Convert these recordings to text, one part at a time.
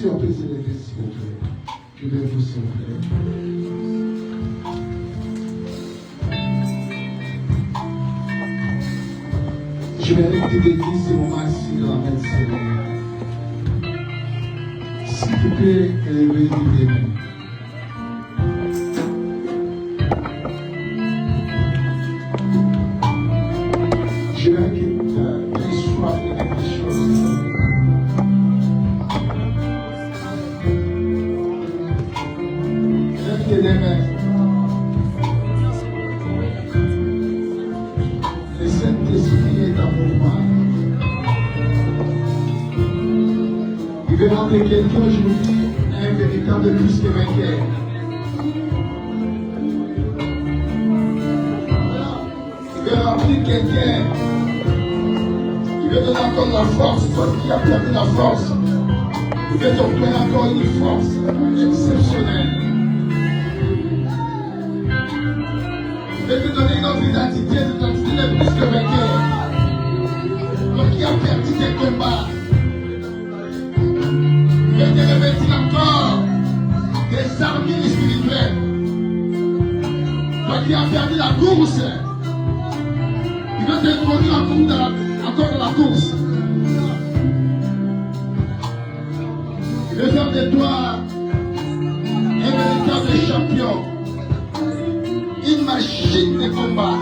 si on peut s'élever, s'il vous plaît. Je vais vous s'il vous plaît. Je vais dédier ce moment-ci dans la main du Seigneur. S'il vous plaît, élevez les mains. Je vais qu'il soit de quelque chose. Lève les mains. Le Saint-Esprit est en mouvement. Il veut rendre quelqu'un aujourd'hui un véritable plus que vainqueur. Il veut remplir quelqu'un. Il veut donner encore la force. Toi qui as perdu la force, il veut t'offrir encore une force exceptionnelle. Il veut te donner une autre identité de plus que vainqueur. Toi qui as perdu tes combats, il veut te revêtir encore des armes spirituelles. Toi qui as perdu la course, il veut t'introduire encore dans la course. Il veut faire de toi un véritable champion, une machine de combat.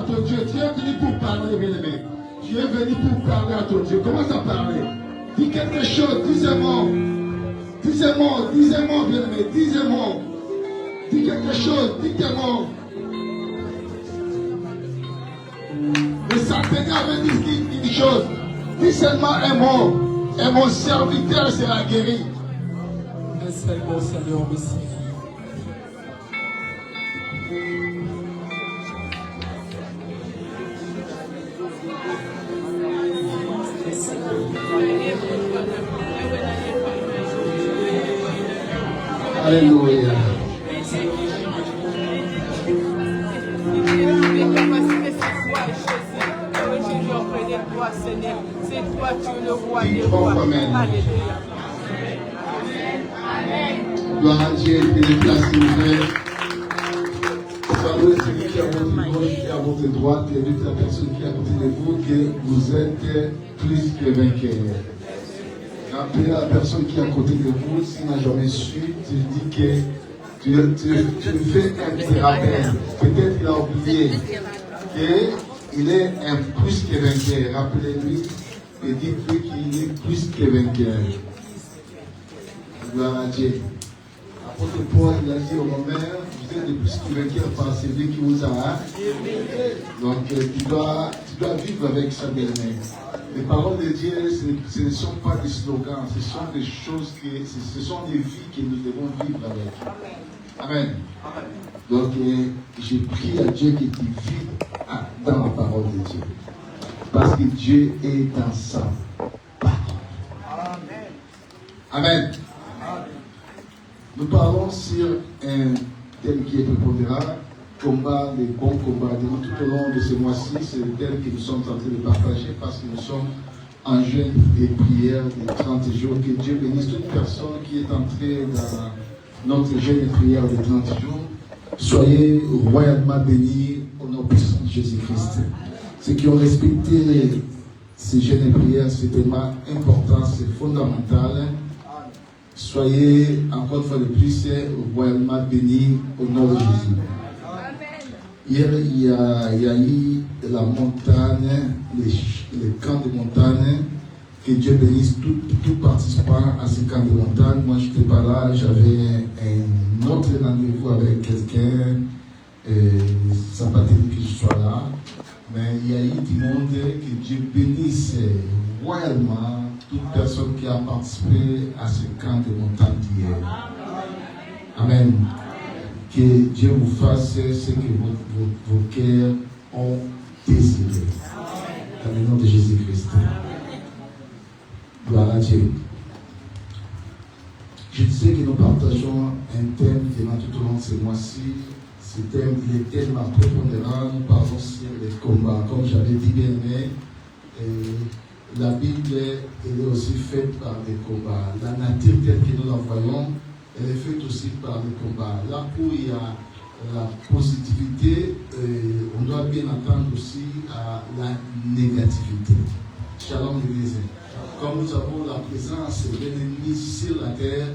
à ton Dieu. Tu es venu pour parler, bien-aimé. Tu es venu pour parler à ton Dieu. Commence à parler. Dis quelque chose, dis un mot. Dis un mot, dis un mot, bien-aimé. Dis un mot. Dis quelque chose, dis un mot. Le Saint-Seigneur avait dit une chose. Dis seulement un mot. Et mon serviteur sera guéri. Un seul mot, Seigneur, merci. Alléluia. C'est toi, tu es le roi des rois. Alléluia. Gloire à Dieu, que les places ouvertes. Salut celui qui est à votre gauche, qui est à votre droite, et toute la personne qui est à côté de vous, que vous êtes plus que vainqueurs. Rappelez à la personne qui est à côté de vous, s'il n'a jamais su, tu dis que tu fais un rappel. Peut-être qu'il a oublié qu'il est un plus que vainqueur. Rappelez-lui et dites-lui qu'il est plus que vainqueur. Gloire à Dieu. L'apôtre Paul, il a dit aux Romains, vous êtes de plus que vainqueur par celui qui vous a. Donc tu dois vivre avec ça, bien-aimé. Les paroles de Dieu, ce ne sont pas des slogans, ce sont des choses, ce sont des vies que nous devons vivre avec. Amen. Donc, j'ai prié à Dieu que tu vives dans la parole de Dieu. Parce que Dieu est dans sa parole. Amen. Nous parlons sur un thème qui est prépondérant, combat, les bons combats. Tout au long de ce mois-ci, c'est le thème que nous sommes en train de partager parce que nous sommes en jeûne et prière de 30 jours. Que Dieu bénisse toute personne qui est entrée dans notre jeûne et prière de 30 jours. Soyez royalement bénis au nom puissant de Jésus-Christ. Ceux qui ont respecté ces jeûnes et prières, c'est tellement important, c'est fondamental. Soyez encore une fois de plus royalement bénis au nom de Jésus. Hier, il y a eu la montagne, les camps de montagne. Que Dieu bénisse tout participant à ces camps de montagne. Moi, je n'étais pas là, j'avais un autre rendez-vous avec quelqu'un. Ça n'a pas été que je sois là. Mais il y a eu du monde. Que Dieu bénisse royalement toute personne qui a participé à ce camp de montagne d'hier. Amen. Que Dieu vous fasse ce que vos cœurs ont désiré. Dans le nom de Jésus-Christ. Gloire à Dieu. Je disais que nous partageons un thème qui est tout au long de ce mois-ci. Ce thème, il est tellement prépondérant. Nous parlons sur les combats. Comme j'avais dit bien aimé, la Bible elle est aussi faite par des combats. La nature telle que nous la voyons, elle est faite aussi par des combats. Là où il y a la positivité, on doit bien attendre aussi à la négativité. Shalom l'Église. Comme nous avons la présence de l'ennemi sur la terre,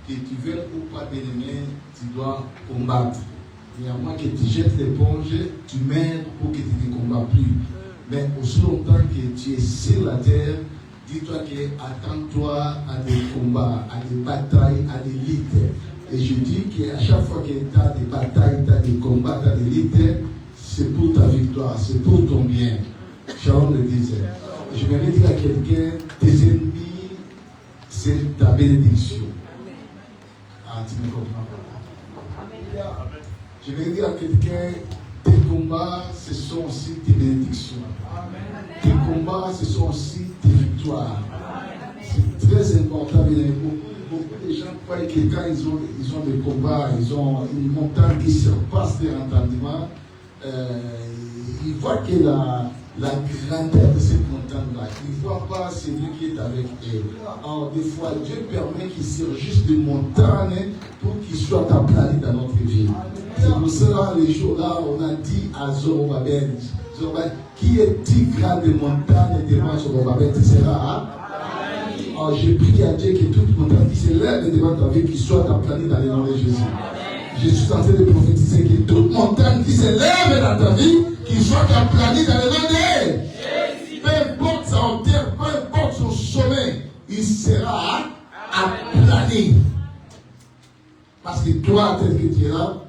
que tu veuilles ou pas bien aimé, tu dois combattre. Il y a moins que tu jettes l'éponge, tu meurs pour que tu ne combats plus. Mais aussi longtemps que tu es sur la terre, dis-toi que attends-toi à des combats, à des batailles, à des luttes. Et je dis qu'à chaque fois que tu as des batailles, tu as des combats, tu as des luttes, c'est pour ta victoire, c'est pour ton bien. Shalom le disait. Je vais dire à quelqu'un, tes ennemis, c'est ta bénédiction. Ah, tu me comprends pas. Je vais dire à quelqu'un, tes combats, ce sont aussi tes bénédictions. Tes combats, ce sont aussi tes victoires. C'est très important. Beaucoup de gens croient que quand ils ont des combats, ils ont une montagne qui surpasse leur entendement, ils voient que la grandeur de cette montagne-là, ils ne voient pas celui qui est avec eux. Alors, des fois, Dieu permet qu'il surgisse des montagnes pour qu'ils soient aplanés dans notre vie. C'est pour cela, les jours-là, on a dit à Zorobabel, qui est-il grande montagne devant Zorobabel, tu seras. Alors, je prie à Dieu que toute montagne qui se lève devant ta vie, qu'il soit aplani dans le nom de Jésus. Je suis en train de prophétiser que toute montagne qui s'élève dans ta vie, qu'il soit aplani dans le nom de Peu importe sa hauteur, peu importe son sommet, il sera aplani. Parce que toi, tel que tu es là,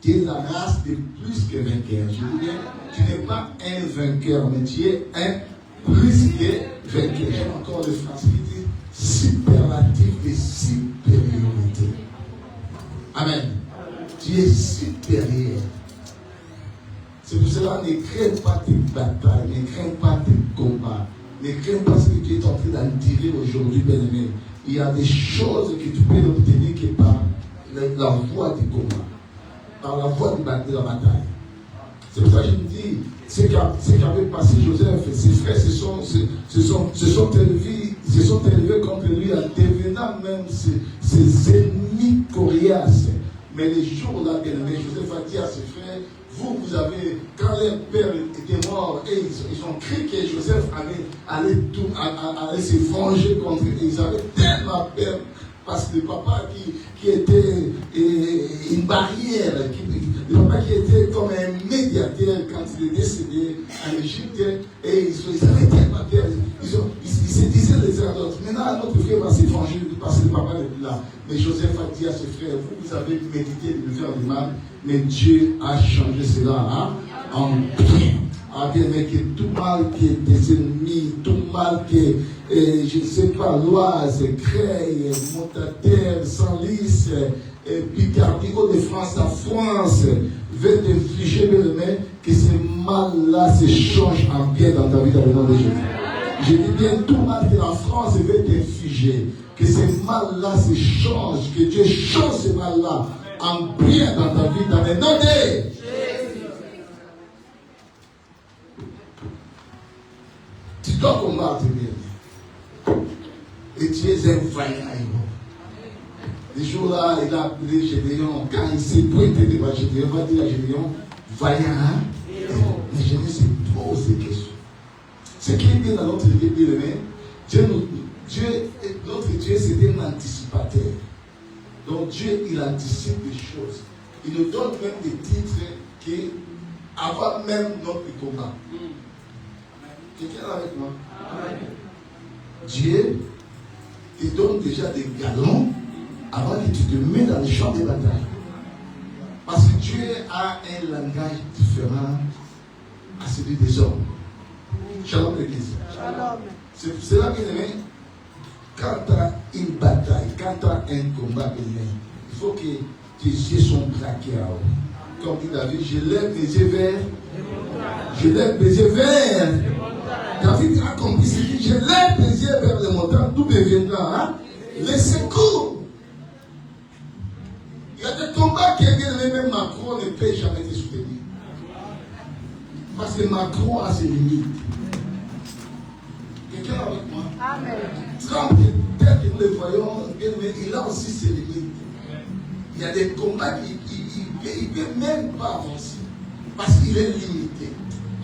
tu es la race de plus que vainqueur. Je dis bien, tu n'es pas un vainqueur, mais tu es un plus que vainqueur. J'aime encore le français qui dit superlatif de supériorité. Amen. Tu es supérieur. C'est pour cela, ne crains pas tes batailles, ne crains pas tes combats, ne crains pas ce que tu es en train d'en tirer aujourd'hui, bien-aimé. Il y a des choses que tu peux obtenir que par la voie du combat, par la voie de la bataille. C'est pour ça que je me dis, ce qu'avait passé Joseph et ses frères se sont élevés contre lui en devenant même ses ennemis coriaces. Mais les jours là, bien-aimé, Joseph a dit à ses frères, vous avez, quand leur père était mort, et ils ont cru que Joseph allait se venger contre eux. Ils avaient tellement peur, parce que le papa qui était une barrière, le papa qui était comme un médiateur quand il est décédé en Égypte, et ils avaient tellement peur. Ils se disaient les uns à l'autre, maintenant notre frère va se venger parce que le papa n'est plus là. Mais Joseph a dit à ses frères, vous avez médité de me faire du mal, mais Dieu a changé cela en bien. Bien, mais que tout mal qui est des ennemis, tout mal qui est, je ne sais pas, l'oise, creille, montataire, sanlis, picardie, de France à France, veut t'infliger, bien, que ce mal-là se change en bien dans ta vie, dans le nom de Jésus. Je dis bien, tout mal que la France veut t'infliger, que ce mal-là se change, que Dieu change ce mal-là en bien dans ta vie, dans le nom de Jésus. Tu dois combattre bien. Et tu es un vaillant héros. Les jours-là, il a appelé Gédéon. Quand il s'est pointé devant Gédéon, il va dire à Gédéon, vaillant héros. Mais je me suis posé des questions. Ce qui est bien dans notre vie, notre Dieu, c'est un anticipateur. Donc Dieu, il anticipe les choses. Il nous donne même des titres qui, avant même notre combat. Quelqu'un est avec moi? Dieu te donne déjà des galons avant que tu te mets dans le champ de bataille. Parce que Dieu a un langage différent à celui des hommes. Shalom l'église. C'est pour cela que quand tu as une bataille, quand tu as un combat, il faut que tes yeux soient braqués à haut. Comme dit David, je lève mes yeux vers. Je lève mes yeux vers. David a compris ce qu'il dit, je lève mes yeux vers les montagnes, d'où me viendra les secours. Il y a des combats qui même Macron ne peut jamais te soutenir. Parce que Macron a ses limites. Quelqu'un avec moi? Amen. Trump, tel que nous le voyons, il a aussi ses limites. Il y a des combats qu'il ne peut même pas avancer. Parce qu'il est limité.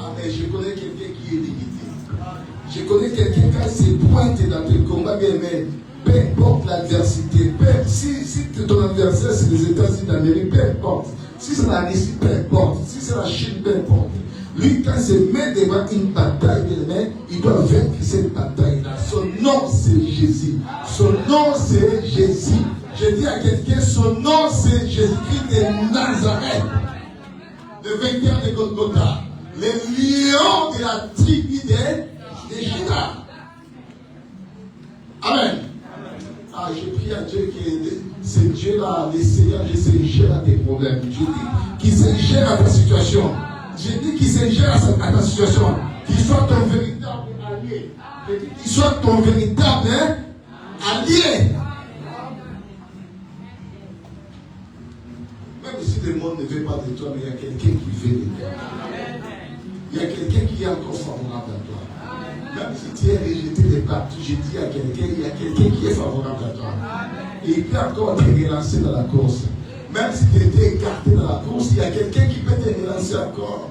Amen. Je connais quelqu'un qui est limité. Je connais quelqu'un qui se pointe dans tes combats, mais peu importe l'adversité. Si ton adversaire c'est les États-Unis d'Amérique, peu importe. Si c'est la Russie, peu importe. Si c'est la Chine, peu importe. Lui, quand il se met devant une bataille, il doit vaincre cette bataille-là. Son nom, c'est Jésus. Son nom, c'est Jésus. Je dis à quelqu'un, son nom, c'est Jésus-Christ de Nazareth. Le vainqueur de Golgotha. Le lion de la tribu de Juda. Amen. Ah, je prie à Dieu que ce Dieu-là, le Seigneur, je se gère à tes problèmes. Je dis qu'il se gère à ta situation. Je dis qu'il se gère à ta situation. Qu'il soit ton véritable allié. Qu'il soit ton véritable allié. Même si le monde ne veut pas de toi, mais il y a quelqu'un qui veut de toi. Il y a quelqu'un qui est encore favorable à toi. Même si tu es rejeté de partout, je dis à quelqu'un, il y a quelqu'un qui est favorable à toi. Et il peut encore te relancer dans la course. Même si tu étais écarté dans la course, il y a quelqu'un qui peut te relancer encore.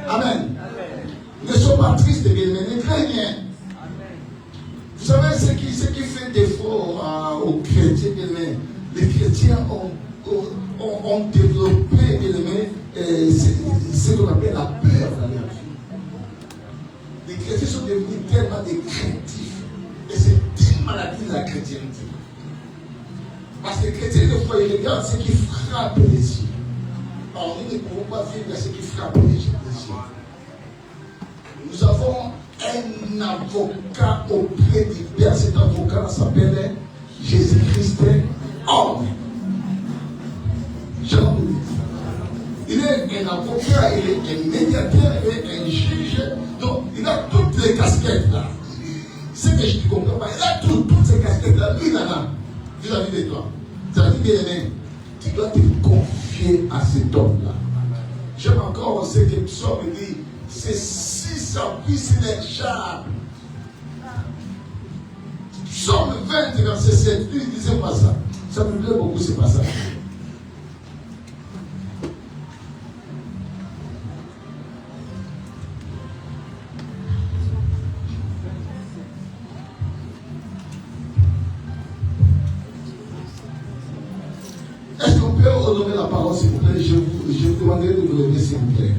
Amen. Ne sois pas triste, ne crains rien. Vous savez ce qui fait défaut aux chrétiens, les chrétiens ont ont développé, bien aimé, ce qu'on appelle la peur dans leur vie. Les chrétiens sont devenus tellement des craintifs. Et c'est une maladie de la chrétienté. Parce que les chrétiens, des fois, ils regardent ce qui frappe les yeux. Alors, nous ne pouvons pas vivre ce qui frappe les yeux. Nous avons un avocat auprès du Père. Cet avocat s'appelle Jésus-Christ, homme. Il est un avocat, il est un médiateur, il est un juge. Donc, il a toutes les casquettes là. Ce que je ne comprends pas, il a toutes ces casquettes là. Lui, il en a. Vis-à-vis de toi. Ça veut dire, bien aimé, tu dois te confier à cet homme-là. J'aime encore ce que Psaume dit. C'est si ça puisse les chars. Psaume 20, verset 7. Lui, il ne disait pas ça. Ça me plaît beaucoup, c'est pas ça. Est-ce qu'on peut honorer la parole, s'il vous plaît? Je vous demanderai de vous lever, s'il vous plaît.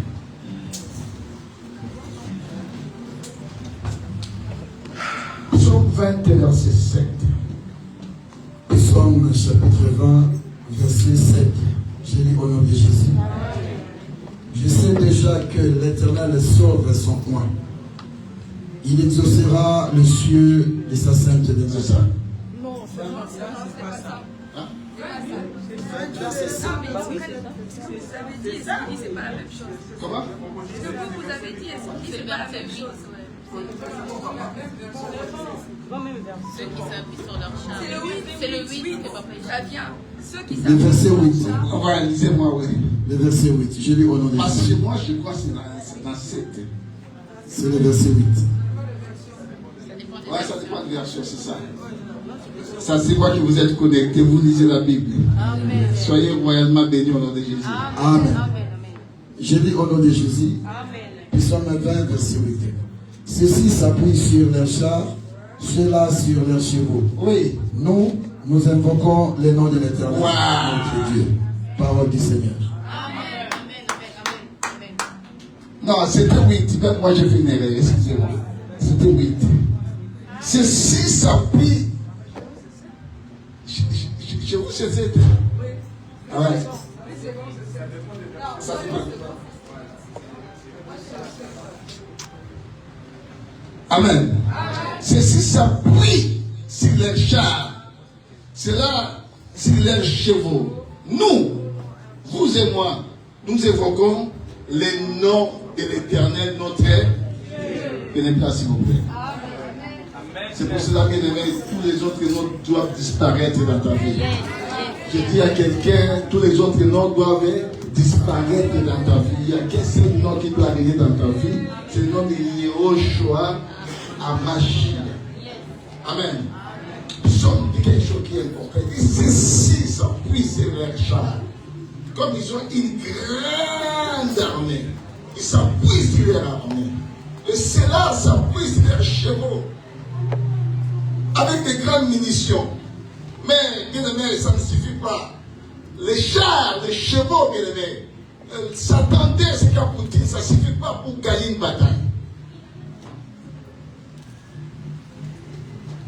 Psaume 20, verset 7. Psaume chapitre 20, verset 7. Je lis au nom de Jésus. Je sais déjà que l'Éternel sauve son coin. Il exaucera le cieux de sa sainte demeure. C'est ça? Non, c'est pas ça. Hein? Ça veut dire, c'est pas la même chose. Comment? Ce que vous avez dit, c'est pas la même chose. Ceux qui s'appuient sur leur char. C'est le 8 que papa Ça vient. Ceux qui Le verset 8. Ouais, lisez-moi, oui. Le verset 8. Je lis au nom de Parce Jésus. que moi, je crois que c'est dans 7. C'est le verset 8. Ouais, ça dépend de version, c'est ça. Ça, c'est quoi que vous êtes connectés, vous lisez la Bible. Amen. Soyez royalement bénis au nom de Jésus. Amen. Je lis au nom de Jésus. Amen. Psaume 20, verset 8. Ceux-ci s'appuient sur leurs chars, ceux-là sur leurs chevaux. Oui. Nous invoquons le nom de l'Éternel, Wow. notre Dieu. Parole du Seigneur. Amen. Amen. Non, c'était 8. Même moi, j'ai fait une erreur, excusez-moi. C'était 8. Ceux-ci s'appuient. Je vous sais, c'était. Ah ouais. Ça fait mal. Amen. Ceux-ci s'appuient sur les chars. Cela sur les chevaux. Nous, vous et moi, nous évoquons les noms de l'Éternel, notre bien-aimé, s'il vous plaît. C'est pour cela, bien aimé, tous les autres noms doivent disparaître dans ta vie. Je dis à quelqu'un, tous les autres noms doivent disparaître dans ta vie. Il y a qu'un seul nom qui doit arriver dans ta vie, c'est le nom de Yehoshua Hamashiach. Amen. Psaume dit quelque chose qui est important. Il dit, ceux-ci s'appuient sur leurs chars. Comme ils ont une grande armée, ils s'appuient sur leur armée. Et ceux-là s'appuient sur leurs chevaux. Avec des grandes munitions. Mais, bien aimé, ça ne suffit pas. Les chars, les chevaux, bien aimé, s'attendaient à ce qu'a Poutine, ça ne suffit pas pour gagner une bataille.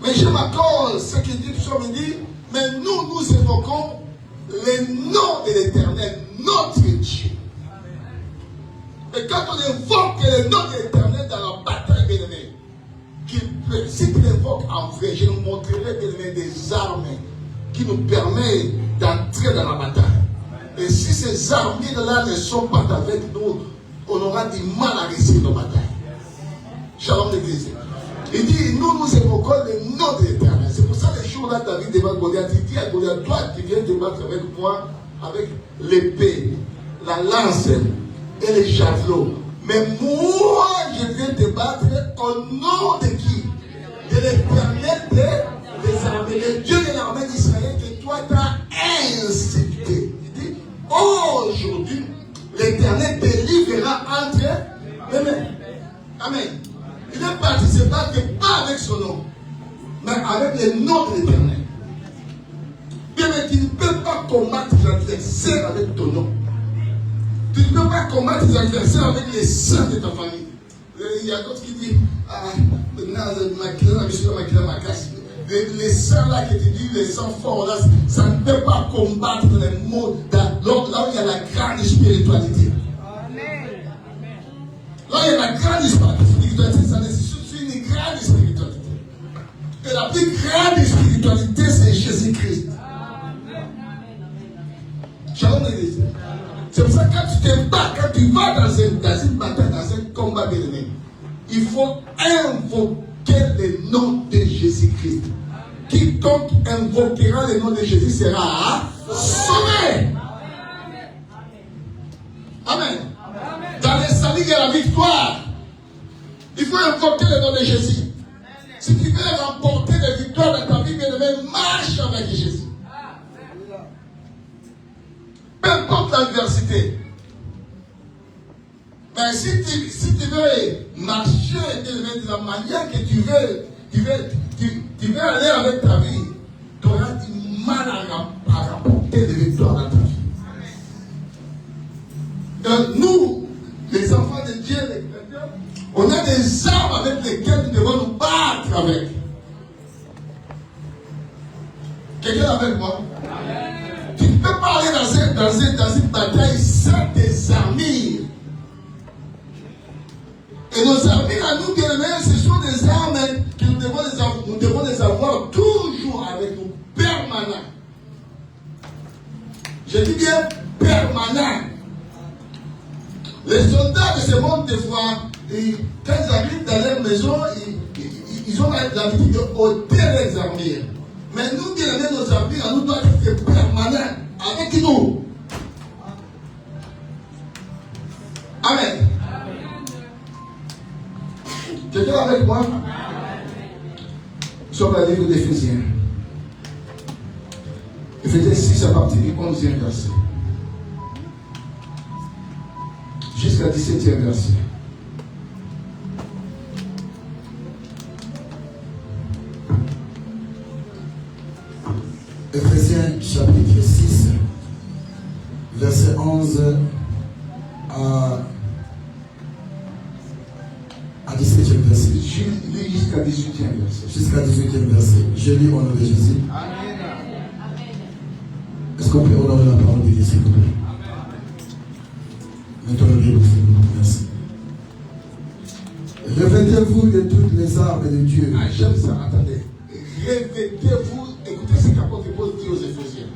Mais je m'accorde ce que dit Psaume dit, mais nous évoquons les noms de l'Éternel, notre Dieu. Et quand on évoque les noms de l'Éternel dans la bataille, bien aimé, si tu l'évoques en vrai, je nous montrerai bien aimé des armes qui nous permettent d'entrer dans la bataille. Et si ces armes-là ne sont pas avec nous, on aura du mal à réussir nos batailles. Shalom l'église. Il dit, nous évoquons le nom de l'Éternel. C'est pour ça que les jours-là, David débat Goliath. Il dit à Goliath, toi, tu viens te battre avec moi, avec l'épée, la lance et les javelots. Mais moi, je viens te battre au nom de qui? De l'Éternel des armées. Le Dieu de l'armée d'Israël que toi, tu as institué. Il dit, aujourd'hui, l'Éternel délivrera entre les mains. Amen. Il ne participera pas avec son nom, mais avec le nom de l'Éternel. Bien, mais tu ne peux pas combattre adversaires avec ton nom. Tu ne peux pas combattre tes adversaires avec les saints de ta famille. Il y a d'autres qui disent, ah, maintenant, ma casse. Les saints là qui te disent, les saints forts là, ça ne peut pas combattre les mots là où il y a la grande spiritualité. Là où il y a la grande spiritualité, ça nécessite une grande spiritualité. Et la plus grande spiritualité, c'est Jésus-Christ. Shalom l'église. C'est pour ça que quand tu te bats, quand tu vas dans une bataille, dans un combat bien-aimé, il faut invoquer le nom de Jésus-Christ. Quiconque invoquera le nom de Jésus sera sauvé. Amen. Dans les saluts, il y a la victoire. Il faut invoquer le nom de Jésus. Si tu veux remporter des victoires dans ta vie, bien-aimé, marche avec Jésus. Peu importe l'adversité. Mais si tu veux marcher de la manière que tu veux aller avec ta vie, tu auras du mal à rapporter des victoires dans ta vie. Donc nous, les enfants de Dieu, les chrétiens, on a des armes avec lesquelles nous devons nous battre avec. Quelqu'un avec moi? Tu ne peux pas aller dans une bataille sans tes armures. Et nos armures à nous, bien aimés, ce sont des armes que nous devons les avoir toujours avec nous, permanent. Je dis bien permanent. Les soldats de ce monde, des fois, quand ils arrivent dans leur maison, ils ont l'habitude de ôter les armures. Mais nous, bien aimés, nos armures, nous doivent être permanents avec nous. Amen. Quelqu'un avec moi? Sur le livre d'Éphésiens. Éphésiens 6 à partir du 11e verset. Jusqu'à 17e verset. Éphésiens chapitre 6, verset 11 à 17e verset. Jusqu'à 18e verset. Jusqu'à 18e verset. Je lis au nom de Jésus. Est-ce qu'on peut honorer la parole de Dieu, s'il vous plaît? Mettons le livre, s'il vous plaît. Merci. Revêtez-vous de toutes les armes de Dieu. Ah, j'aime ça, attendez. Revêtez-vous, écoutez ce qu'apôtre Paul dit aux Éphésiens.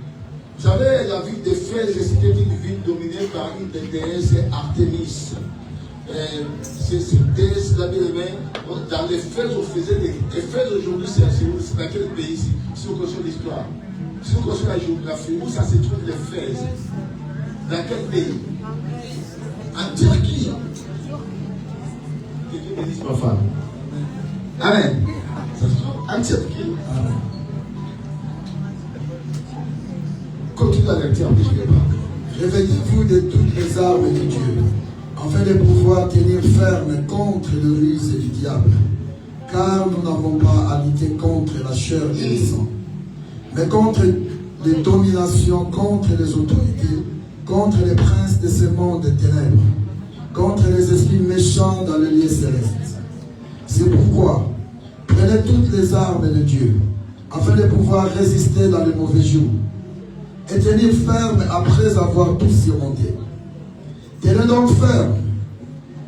Vous savez, la ville d'Éphèse, c'était une ville dominée par une des déesses, Artémis. Cette déesse, la bien-aimée, dans l'Éphèse, on faisait des. Éphèse aujourd'hui, c'est dans quel pays ici? Si vous connaissez l'histoire, si vous connaissez la géographie, où ça se trouve l'Éphèse? Dans quel pays? En Turquie. Que Dieu bénisse ma femme. Amen. Ça se trouve en Turquie. Amen. Continue à lecture, puis je vais pas. Revêtez-vous de toutes les armes de Dieu, afin de pouvoir tenir ferme contre le ruse du diable. Car nous n'avons pas à lutter contre la chair et le sang, mais contre les dominations, contre les autorités, contre les princes de ce monde des ténèbres, contre les esprits méchants dans le lieu céleste. C'est pourquoi, prenez toutes les armes de Dieu, afin de pouvoir résister dans les mauvais jours, et tenir ferme après avoir tout surmonté. Tenez donc ferme,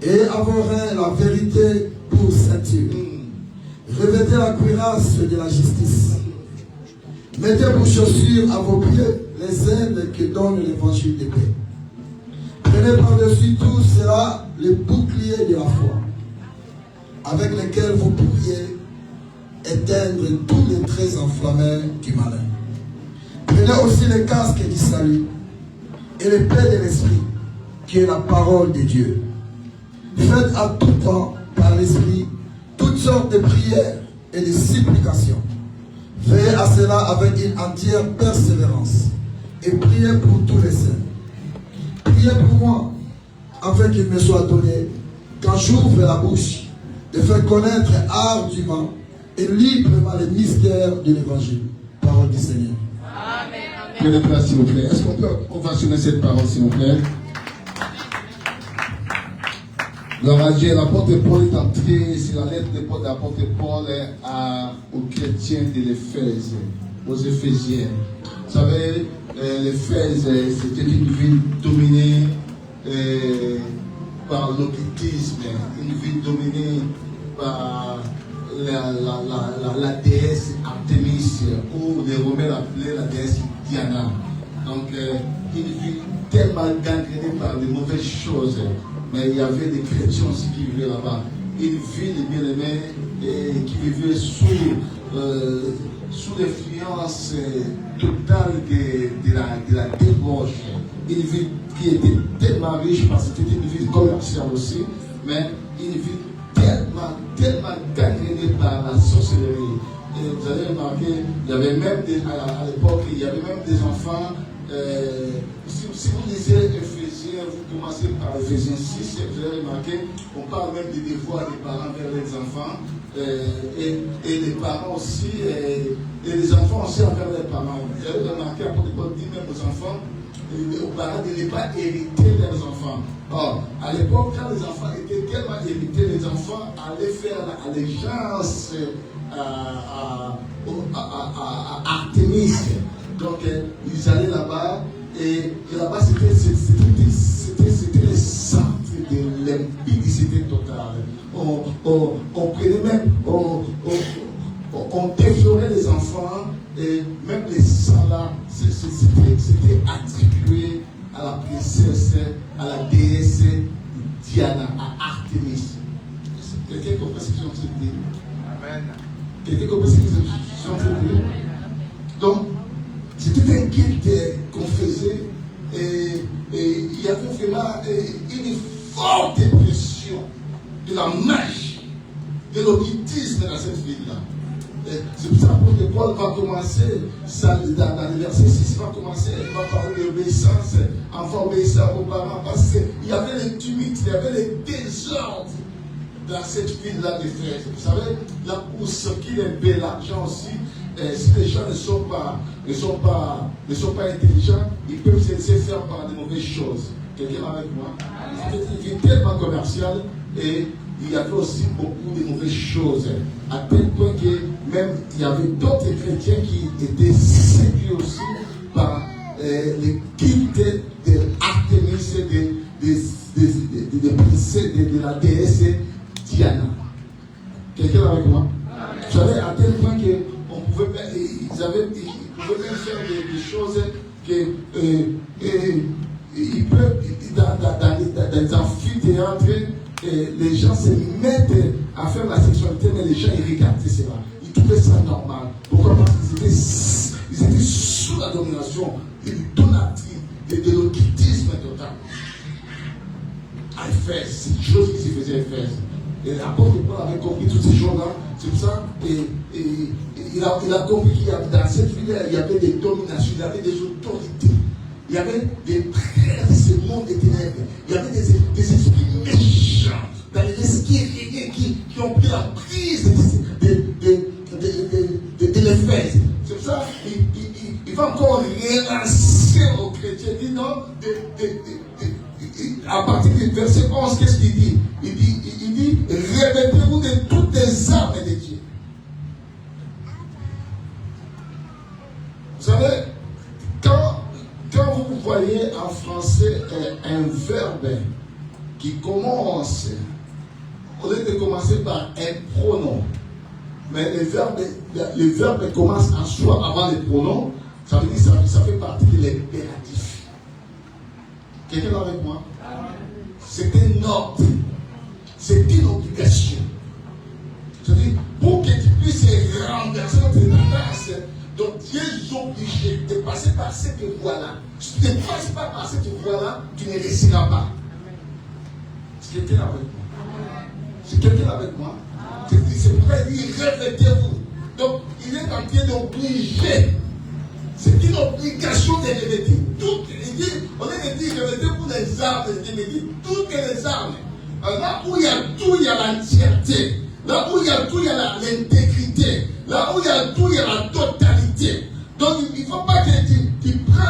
et avoir la vérité pour ceinture. Revêtez la cuirasse de la justice. Mettez vos chaussures à vos pieds, les ailes que donne l'évangile de paix. Prenez par-dessus tout cela les boucliers de la foi, avec lesquels vous pourriez éteindre tous les traits enflammés du malin. Prenez aussi le casque du salut et l'épée de l'esprit, qui est la parole de Dieu. Faites à tout temps, par l'esprit, toutes sortes de prières et de supplications. Veillez à cela avec une entière persévérance et priez pour tous les saints. Priez pour moi, afin qu'il me soit donné, quand j'ouvre la bouche, de faire connaître ardument et librement les mystères de l'évangile. Parole du Seigneur. Amen. Prenez place, s'il vous plaît. Est-ce qu'on peut ovationner cette parole, s'il vous plaît? Gloire à Dieu. L'apôtre Paul est entré, c'est la lettre de l'apôtre Paul aux chrétiens de l'Éphèse, aux Éphésiens. Vous savez, l'Éphèse, c'était une ville dominée par l'occultisme, une ville dominée par la déesse Artémis, ou les Romains l'appelaient la déesse Diana. Donc, une ville tellement gangrénée par les mauvaises choses. Mais il y avait des chrétiens aussi qui vivaient là-bas. Une ville bien aimée qui vivait sous l'influence totale de la débauche. Une ville qui était tellement riche parce que c'était une ville commerciale aussi, mais une ville tellement gangrénée par la sorcellerie. Et vous allez remarquer, il y avait même à l'époque, il y avait même des enfants. Si vous lisez Éphésiens, vous commencez par Éphésiens 6, vous allez remarquer, on parle même des devoirs des parents vers les enfants, et les parents aussi, et les enfants aussi envers les parents. Vous allez remarquer, après Paul dit même aux enfants, aux parents de ne pas hériter leurs enfants. Or, à l'époque, quand les enfants étaient tellement hérités, les enfants allaient faire allégeance à Artémis. Donc, ils allaient là-bas, et là-bas, c'était le centre de l'impudicité totale. On prenait même, on déflorait les enfants, et même les sangs là, c'était attribué à la princesse, à la déesse Diana, à Artémis. Quelqu'un comprend ce que j'ai envie de dire? Amen. Quelqu'un comprend ce que j'ai envie de dire? Donc, c'était un culte qu'on faisait, et il y avait vraiment une forte impression de la magie, de l'occultisme dans cette ville-là. C'est pour ça que Paul va commencer, dans le verset 6, il va parler d'obéissance, enfant obéissant aux parents, parce qu'il y avait les tumultes, il y avait les désordres dans cette ville-là d'Éphèse. Vous savez, là où circule un peu l'argent aussi, si les gens ne sont pas intelligents, ils peuvent se laisser faire par de mauvaises choses. Quelqu'un avec moi? C'était une ville tellement commerciale, et il y avait aussi beaucoup de mauvaises choses, à tel point que même il y avait d'autres chrétiens qui étaient séduits aussi par les cultes de Artémis, des princesses de la déesse Diana. Quelqu'un avec moi? Vous savez, à tel point qu'on pouvait même faire des choses dans les amphithéâtres. Les gens se mettent à faire la sexualité, mais les gens ils regardaient cela. Ils trouvaient ça normal. Pourquoi? Parce qu'ils étaient sous la domination du donatisme, de l'occultisme total. À Éphèse, c'est une chose qui se faisait à Éphèse. Et l'apôtre Paul avait compris toutes ces choses-là. C'est pour ça, il a compris qu'il y avait dans cette ville, il y avait des dominations, il y avait des autorités. Il y avait des prêtres de ce monde des ténèbres. Il y avait des esprits méchants dans les esprits qui ont pris la prise de l'Éphèse. C'est pour ça qu'il va encore relancer aux chrétiens. Il dit non, à partir du verset 11, qu'est-ce qu'il dit? Il dit revêtez-vous de toutes les armes de Dieu. Vous savez, quand vous voyez en français un verbe qui commence, au lieu de commencer par un pronom, mais le verbe commence en soi avant le pronom, ça veut dire que ça fait partie de l'impératif. Quelqu'un est avec moi? C'est un ordre, c'est une obligation. C'est-à-dire, pour que tu puisses renverser notre tendance, donc Dieu est obligé de passer par cette voie-là. Si tu ne passes pas par cette voie-là, tu ne réussiras pas. C'est quelqu'un avec moi? C'est quelqu'un avec moi? C'est pourquoi il dit revêtez-vous. Donc il est en train d'obliger. C'est une obligation de revêtir. Il dit, on est dit revêtez-vous les armes, il dit toutes les armes. Là où il y a tout, il y a l'entièreté. Là où il y a tout, il y a l'intégrité. Là où il y a tout, il y a la totalité. Donc il ne faut pas que tu prennes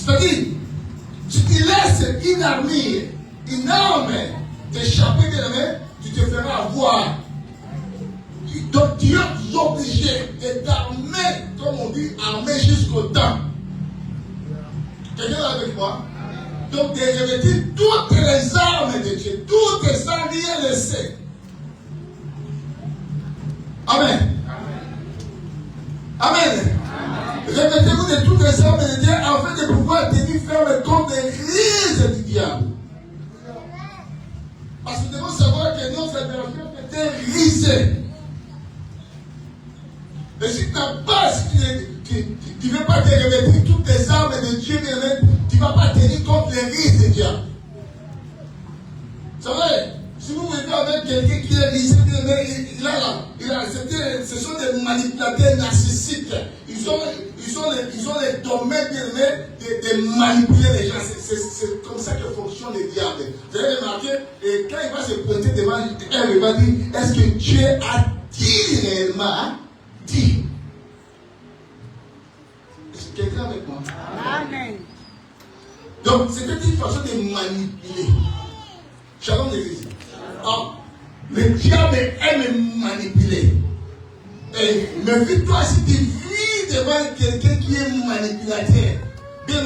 C'est-à-dire, si tu laisses une armure, une arme t'échapper de la main, tu te feras avoir. Donc tu es obligé de t'armer, comme on dit, armer jusqu'au temps. Quelqu'un est avec moi? Donc de revêtir toutes les armes de Dieu, toutes sans rien laisser. Amen. Amen. Revêtez-vous de toutes les armes de Dieu afin de pouvoir tenir ferme contre les ruses du diable. Parce que nous devons savoir que notre adversaire était risé. Et si tu n'as pas, si tu ne veux pas te revêtir toutes les armes de Dieu, tu ne vas pas tenir contre les risques de diable. C'est vrai, si vous vivez avec quelqu'un qui est risé, ce sont des manipulateurs narcissiques. Ils ont les domaines de manipuler les gens. C'est comme ça que fonctionne le diable. Vous avez remarqué, et quand il va se pointer devant elle, il va dire, est-ce que Dieu a dit réellement dit? Est-ce que quelqu'un avec moi? Amen. Donc, c'était une façon de manipuler. Shalom l'église. Or, le diable aime manipuler. Et méfie-toi si tu vis devant quelqu'un qui est manipulateur. Bien,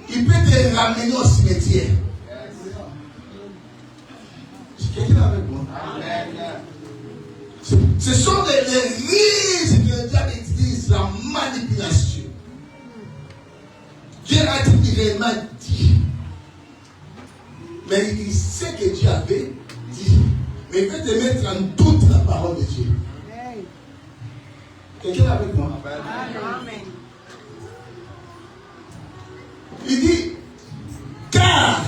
il peut te ramener au cimetière. Est-ce que quelqu'un avec moi? Amen. Ce sont les risques que le diable utilise, la manipulation. Dieu a dit réellement dit. Mais il sait que Dieu avait dit. Mais il veut te mettre en doute la parole de Dieu. Quelqu'un est avec moi? Amen. Il dit, car,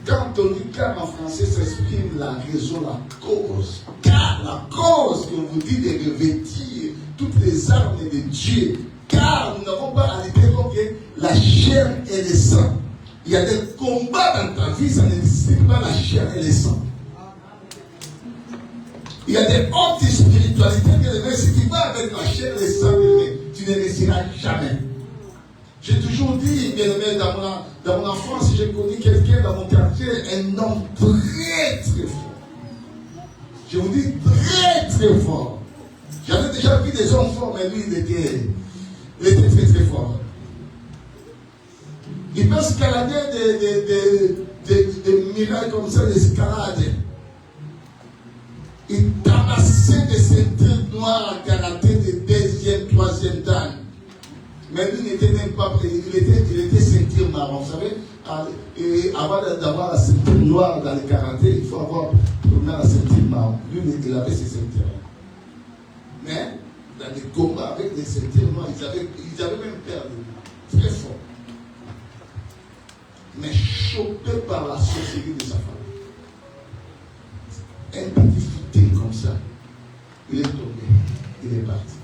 quand on dit car en français, ça exprime la raison, la cause. Car la cause qu'on vous dit de revêtir toutes les armes de Dieu. Car nous n'avons pas à lutter contre la chair et le sang. Il y a des combats dans ta vie, ça n'existe pas la chair et le sang. Il y a des hautes spiritualités, mais si tu vas avec la chair et le sang, tu ne réussiras jamais. J'ai toujours dit, bien aimé, dans mon enfance, j'ai connu quelqu'un dans mon quartier, un homme très très fort. Je vous dis très très fort. J'avais déjà vu des hommes forts, mais lui, il était très très fort. Il peut escalader des murailles comme ça, l'escalade. Il tabassait des ceintures noires en karaté de 2e, 3e dan. Mais lui n'était même pas prêt. Il était ceinture marron. Vous savez, et avant d'avoir la ceinture noire dans le karaté, il faut avoir la ceinture marron. Lui, il avait ses ceintures. Mais dans les combats avec des ceintures noires, ils avaient même perdu. Très fort. Mais chopé par la sorcellerie de sa femme. Un petit fouté comme ça, il est tombé, il est parti.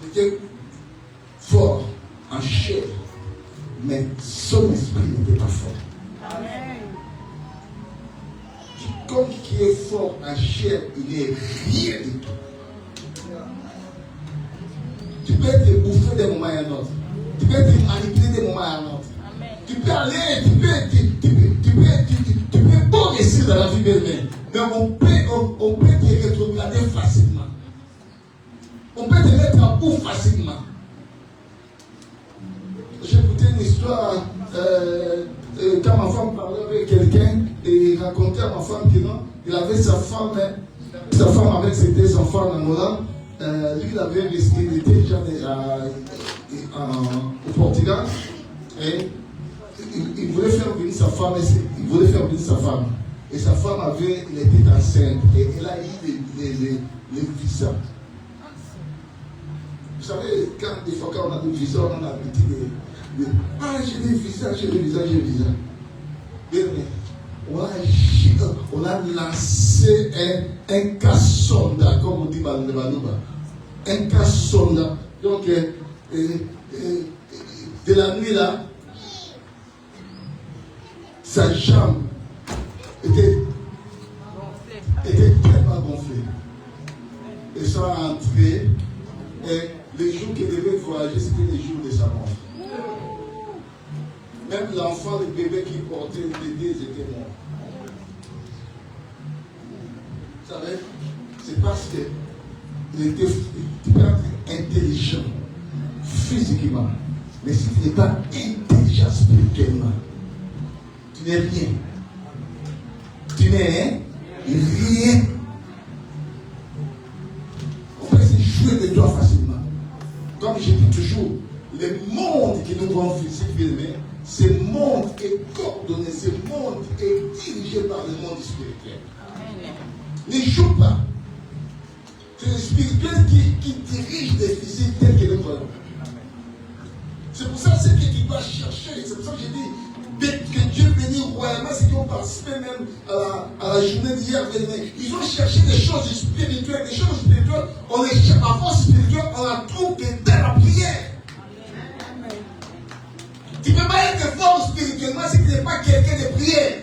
Il était fort en chair, mais son esprit n'était pas fort. Amen. Quiconque qui est fort en chair, il n'est rien du tout. Tu peux te bouffer d'un moment à un autre. Tu peux te manipuler d'un moment à un autre. Amen. Tu peux aller, tu peux pas réussir dans la vie belle-mère. Mais on peut te rétrograder facilement. On peut te mettre à bout facilement. J'ai écouté une histoire quand ma femme parlait avec quelqu'un et il racontait à ma femme que non, il avait sa femme avec ses 2 enfants en Hollande. Lui, il était déjà au Portugal et il voulait faire venir sa femme. Et sa femme elle était enceinte et elle a eu les visas. Vous savez, des fois quand on a des visas, on a l'habitude de j'ai des visas. On a lancé un cassonda, comme on dit dans le Balouba. Un cassonda. Donc, de la nuit là, sa jambe était tellement gonflée. Et ils sont entrés et les jours qu'il devait voyager, c'était les jours de sa mort. Même l'enfant, le bébé qui portait le bébé, ils étaient morts. Vous savez, c'est parce qu'il était intelligent physiquement, mais si tu n'es pas intelligent spirituellement, tu n'es rien. Tu n'es rien. On peut se jouer de toi facilement. Comme je dis toujours, le monde qui nous rend physique, ce monde est coordonné, ce monde est dirigé par le monde spirituel. Ne joue pas. C'est le spirituel qui dirige les physiques tels que nous voyons. C'est pour ça que tu dois chercher. C'est pour ça que j'ai dit que Dieu bénit royalement ceux qui ont participé même à la journée d'hier. Ils ont cherché des choses spirituelles. Des choses spirituelles, on les cherche. La force spirituelle, on la trouve que dans la prière. Tu ne peux pas être fort spirituellement si tu n'es pas quelqu'un de prière.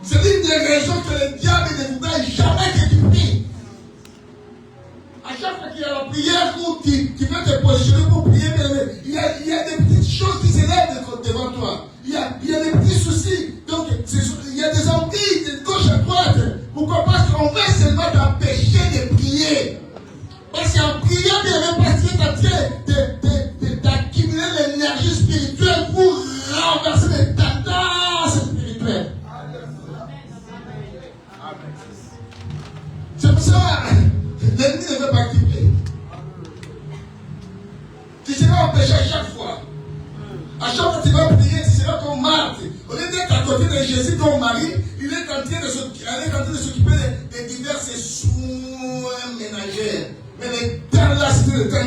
C'est l'une des raisons que le diable ne voudrait jamais que tu pries. À chaque fois qu'il y a la prière où tu veux te positionner pour prier, il y a des petites choses qui s'élèvent devant toi. Il y a des petits soucis. Donc, il y a des emprises de gauche à droite. Pourquoi? Parce qu'on veut seulement t'empêcher de prier. Parce qu'en priant, parce que tu es en train d'accumuler l'énergie spirituelle pour renverser les tendances spirituelles. C'est pour ça l'ennemi ne veut pas que tu pries. Tu seras empêché à chaque fois. À chaque fois que tu vas prier, tu seras comme Marthe. Au lieu d'être à côté de Jésus, ton mari, il est en train de s'occuper de divers soins ménagers. Mais le temps là, c'était le temps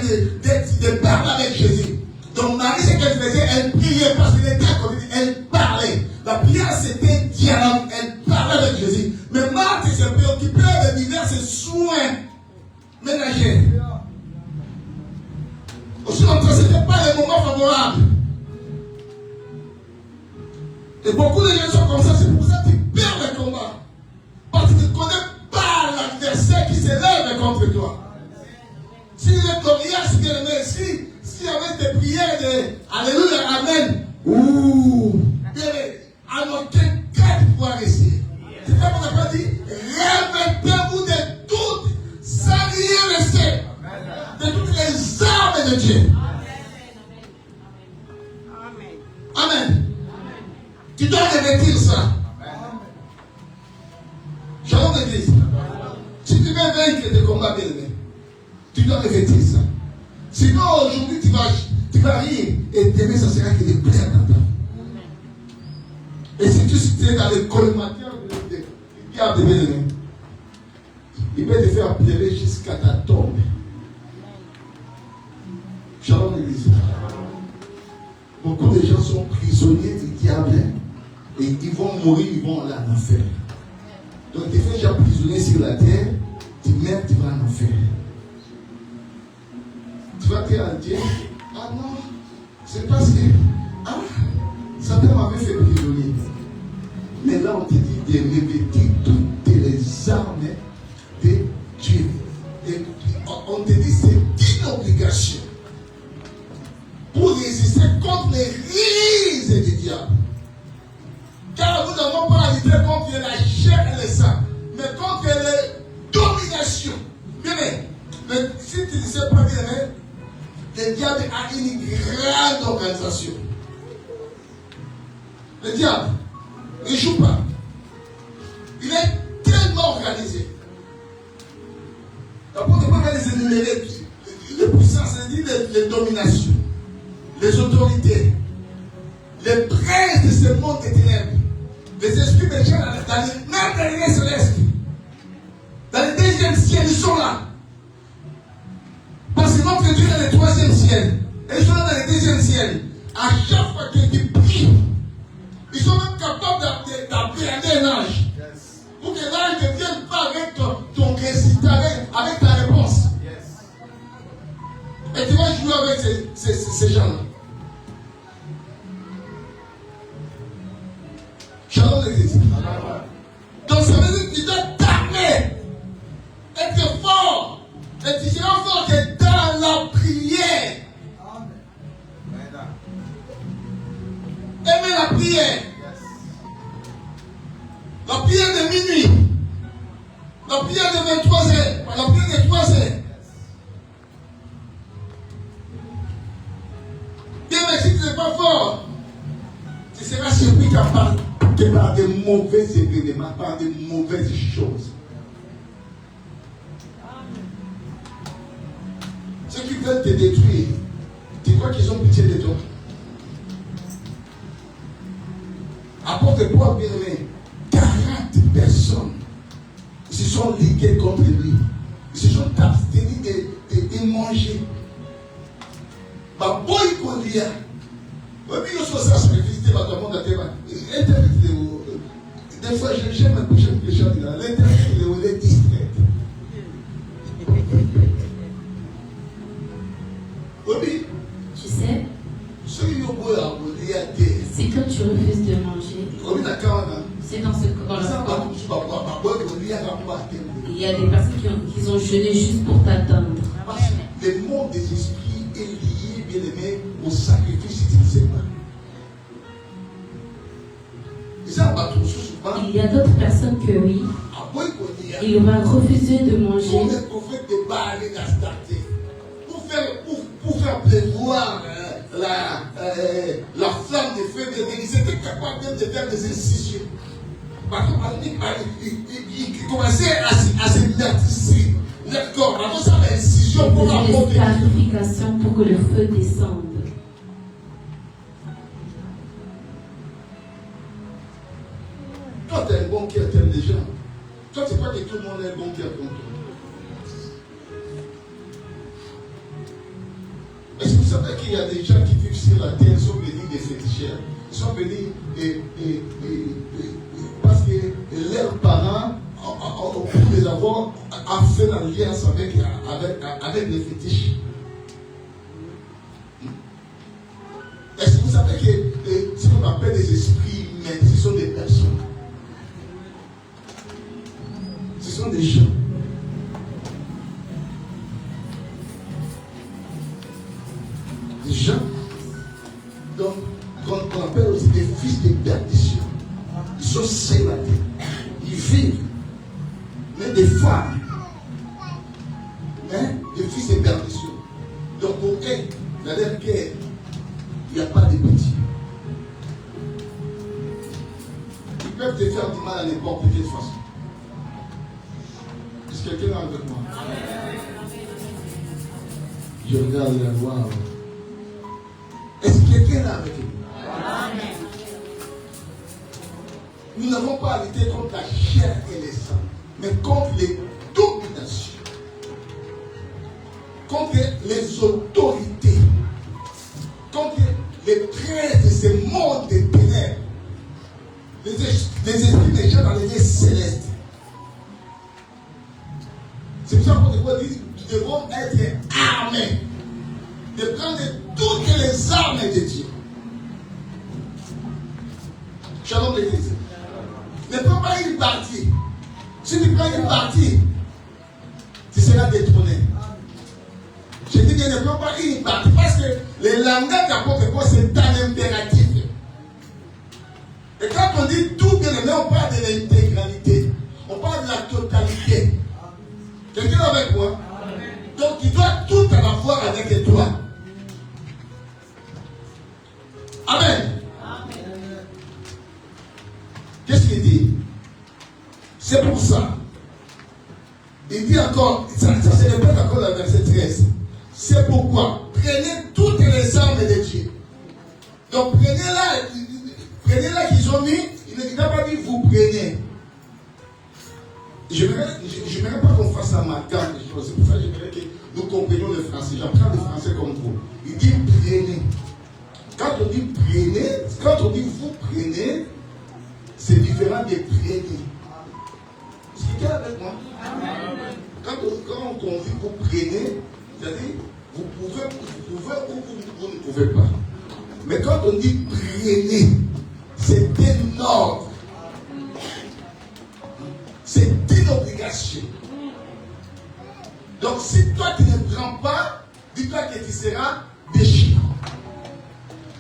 de parler avec Jésus. Donc Marie, ce qu'elle faisait, elle priait parce qu'elle était à côté, elle parlait. La prière, c'était dialogue, elle parlait avec Jésus. Mais Marthe s'est préoccupée de divers soins ménagers. Aussi longtemps, ce n'était pas le moment favorable. Et beaucoup de gens sont comme ça, c'est pour ça que tu perds le combat. Parce que tu ne connais pas l'adversaire qui s'élève contre toi. Si le coriace, bien aimé, si avec des prières de Alléluia, Amen, bien aimé, en aucun cas tu pourras réussir. C'est pas qu'on n'a pas dit, revêtez-vous de toutes, sans rien laisser, de toutes les armes de Dieu. Amen. Tu dois revêtir ça. Shalom l'église. Si tu veux vaincre des combats, bien aimé, tu dois revêtir ça. Sinon, aujourd'hui, tu vas rire et demain, ça sera que des plaies dans ta vie. Et si tu es dans le collimateur du diable, bien aimé, il peut te faire pleurer jusqu'à ta tombe. Shalom l'église. Beaucoup de gens sont prisonniers du diable et ils vont mourir, ils vont aller en enfer. Donc, tu es déjà prisonnier sur la terre, tu meurs, tu vas en enfer. Tu vas dire à Dieu, ah non, c'est parce que, Satan m'avait fait prisonnier. Mais là, on te dit de revêtir toutes les armes de Dieu. Et on te dit, c'est une obligation pour résister contre les rises du diable. Car nous n'avons pas à lutter contre la chair et le sang, mais contre les dominations. Bien, mais si tu ne sais pas bien, le diable a une grande organisation. Le diable ne joue pas. Il est tellement organisé. D'abord, on peut les énumérer. Les puissances, les dominations, les autorités, les princes de ce monde des ténèbres, les esprits des gens dans les mêmes derniers célestes, dans le deuxième ciel, ils sont là. Parce que notre Dieu est le troisième ciel. Et ils sont là dans le deuxième ciel. À chaque fois que tu pries, ils sont même capables d'appréhender un ange. Pour que l'ange ne vienne pas avec ton résultat, avec ta réponse. Et tu vas jouer avec ces gens-là. Shalom l'église. Donc ça veut dire que tu dois des mauvais événements, par des mauvaises choses. Ceux qui veulent te détruire, tu crois qu'ils ont pitié de toi? Apporte-toi, bien-aimé, 40 personnes se sont liguées contre lui. Ils se sont abstenus de manger. Boy Kolia. Oui, mais je suis ça, je vais visiter votre monde à Théma. Des fois, j'aime un peu les gens là. L'internet, est distrait. Oui, tu sais, c'est quand tu refuses de manger, c'est dans le corps. Il y a des personnes qui ont jeûné juste pour t'attendre. Le monde des esprits est lié, bien aimé, au sacrifice si tu ne sais pas. Il y a d'autres personnes que oui, il va refuser de manger. Pour le prophète de Baal et d'Astarté, pour faire pleuvoir la flamme des feux de l'église, c'était capable même de faire des incisions. Parce qu'il commençait à se meurtrifier leur corps. Avant ça, l'incision pour la monter. Clarification pour que le feu descende. Toi, tu as un bon cœur, tu aimes les gens. Toi, tu crois que tout le monde a un bon cœur comme toi. Est-ce que vous savez qu'il y a des gens qui vivent sur la terre, ils sont venus des féticheurs. Ils sont venus parce que leurs parents, pour les avoir, ont fait l'alliance avec les fétiches. Est-ce que vous savez que ce qu'on appelle les esprits humains, ce sont des personnes? Ce sont des gens. Des gens, donc, qu'on appelle aussi des fils de perdition. Ils sont célibataires. Ils vivent. Mais des femmes. Mais des fils de perdition. Donc, pour eux, dans leur cœur, il n'y a pas de petits. Ils peuvent te faire du mal à n'importe quelle façon. Est-ce que quelqu'un est avec moi? Je regarde la voix. Est-ce que quelqu'un est avec nous? Nous n'avons pas à lutter contre la chair et les sangs, mais contre les dominations, contre les autorités, contre les princes de ce monde des ténèbres, les esprits des gens dans les lieux célestes. C'est pour ça qu'on dit que nous devons être armés, de prendre toutes les armes de Dieu. Shalom l'église. Ne prends pas une partie. Si tu prends une partie, tu seras détrôné. Je dis bien, ne prends pas une partie. Parce que le langage d'apôtre quoi, c'est un impératif. Et quand on dit tout bien aimé, on parle de l'intégralité. On parle de la totalité. Quelqu'un avec moi? Donc tu dois tout avoir avec toi. Amen. Qu'est-ce qu'il dit? C'est pour ça. Il dit encore, ça se répète encore dans le verset 13. C'est pourquoi prenez toutes les armes de Dieu. Donc prenez-la qu'ils ont mis, il n'a pas dit vous prenez. Je n'aimerais pas qu'on fasse amalgame des choses. C'est pour ça que j'aimerais que nous comprenions le français. J'apprends le français comme vous. Il dit prenez. Quand on dit prenez, quand on dit vous prenez, c'est différent de prenez. C'est quelqu'un avec moi? Quand on dit vous prenez, c'est-à-dire vous pouvez ou vous ne pouvez pas. Mais quand on dit prenez, c'est un ordre. C'est une obligation. Donc si toi tu ne prends pas, dis-toi que tu seras déchiré.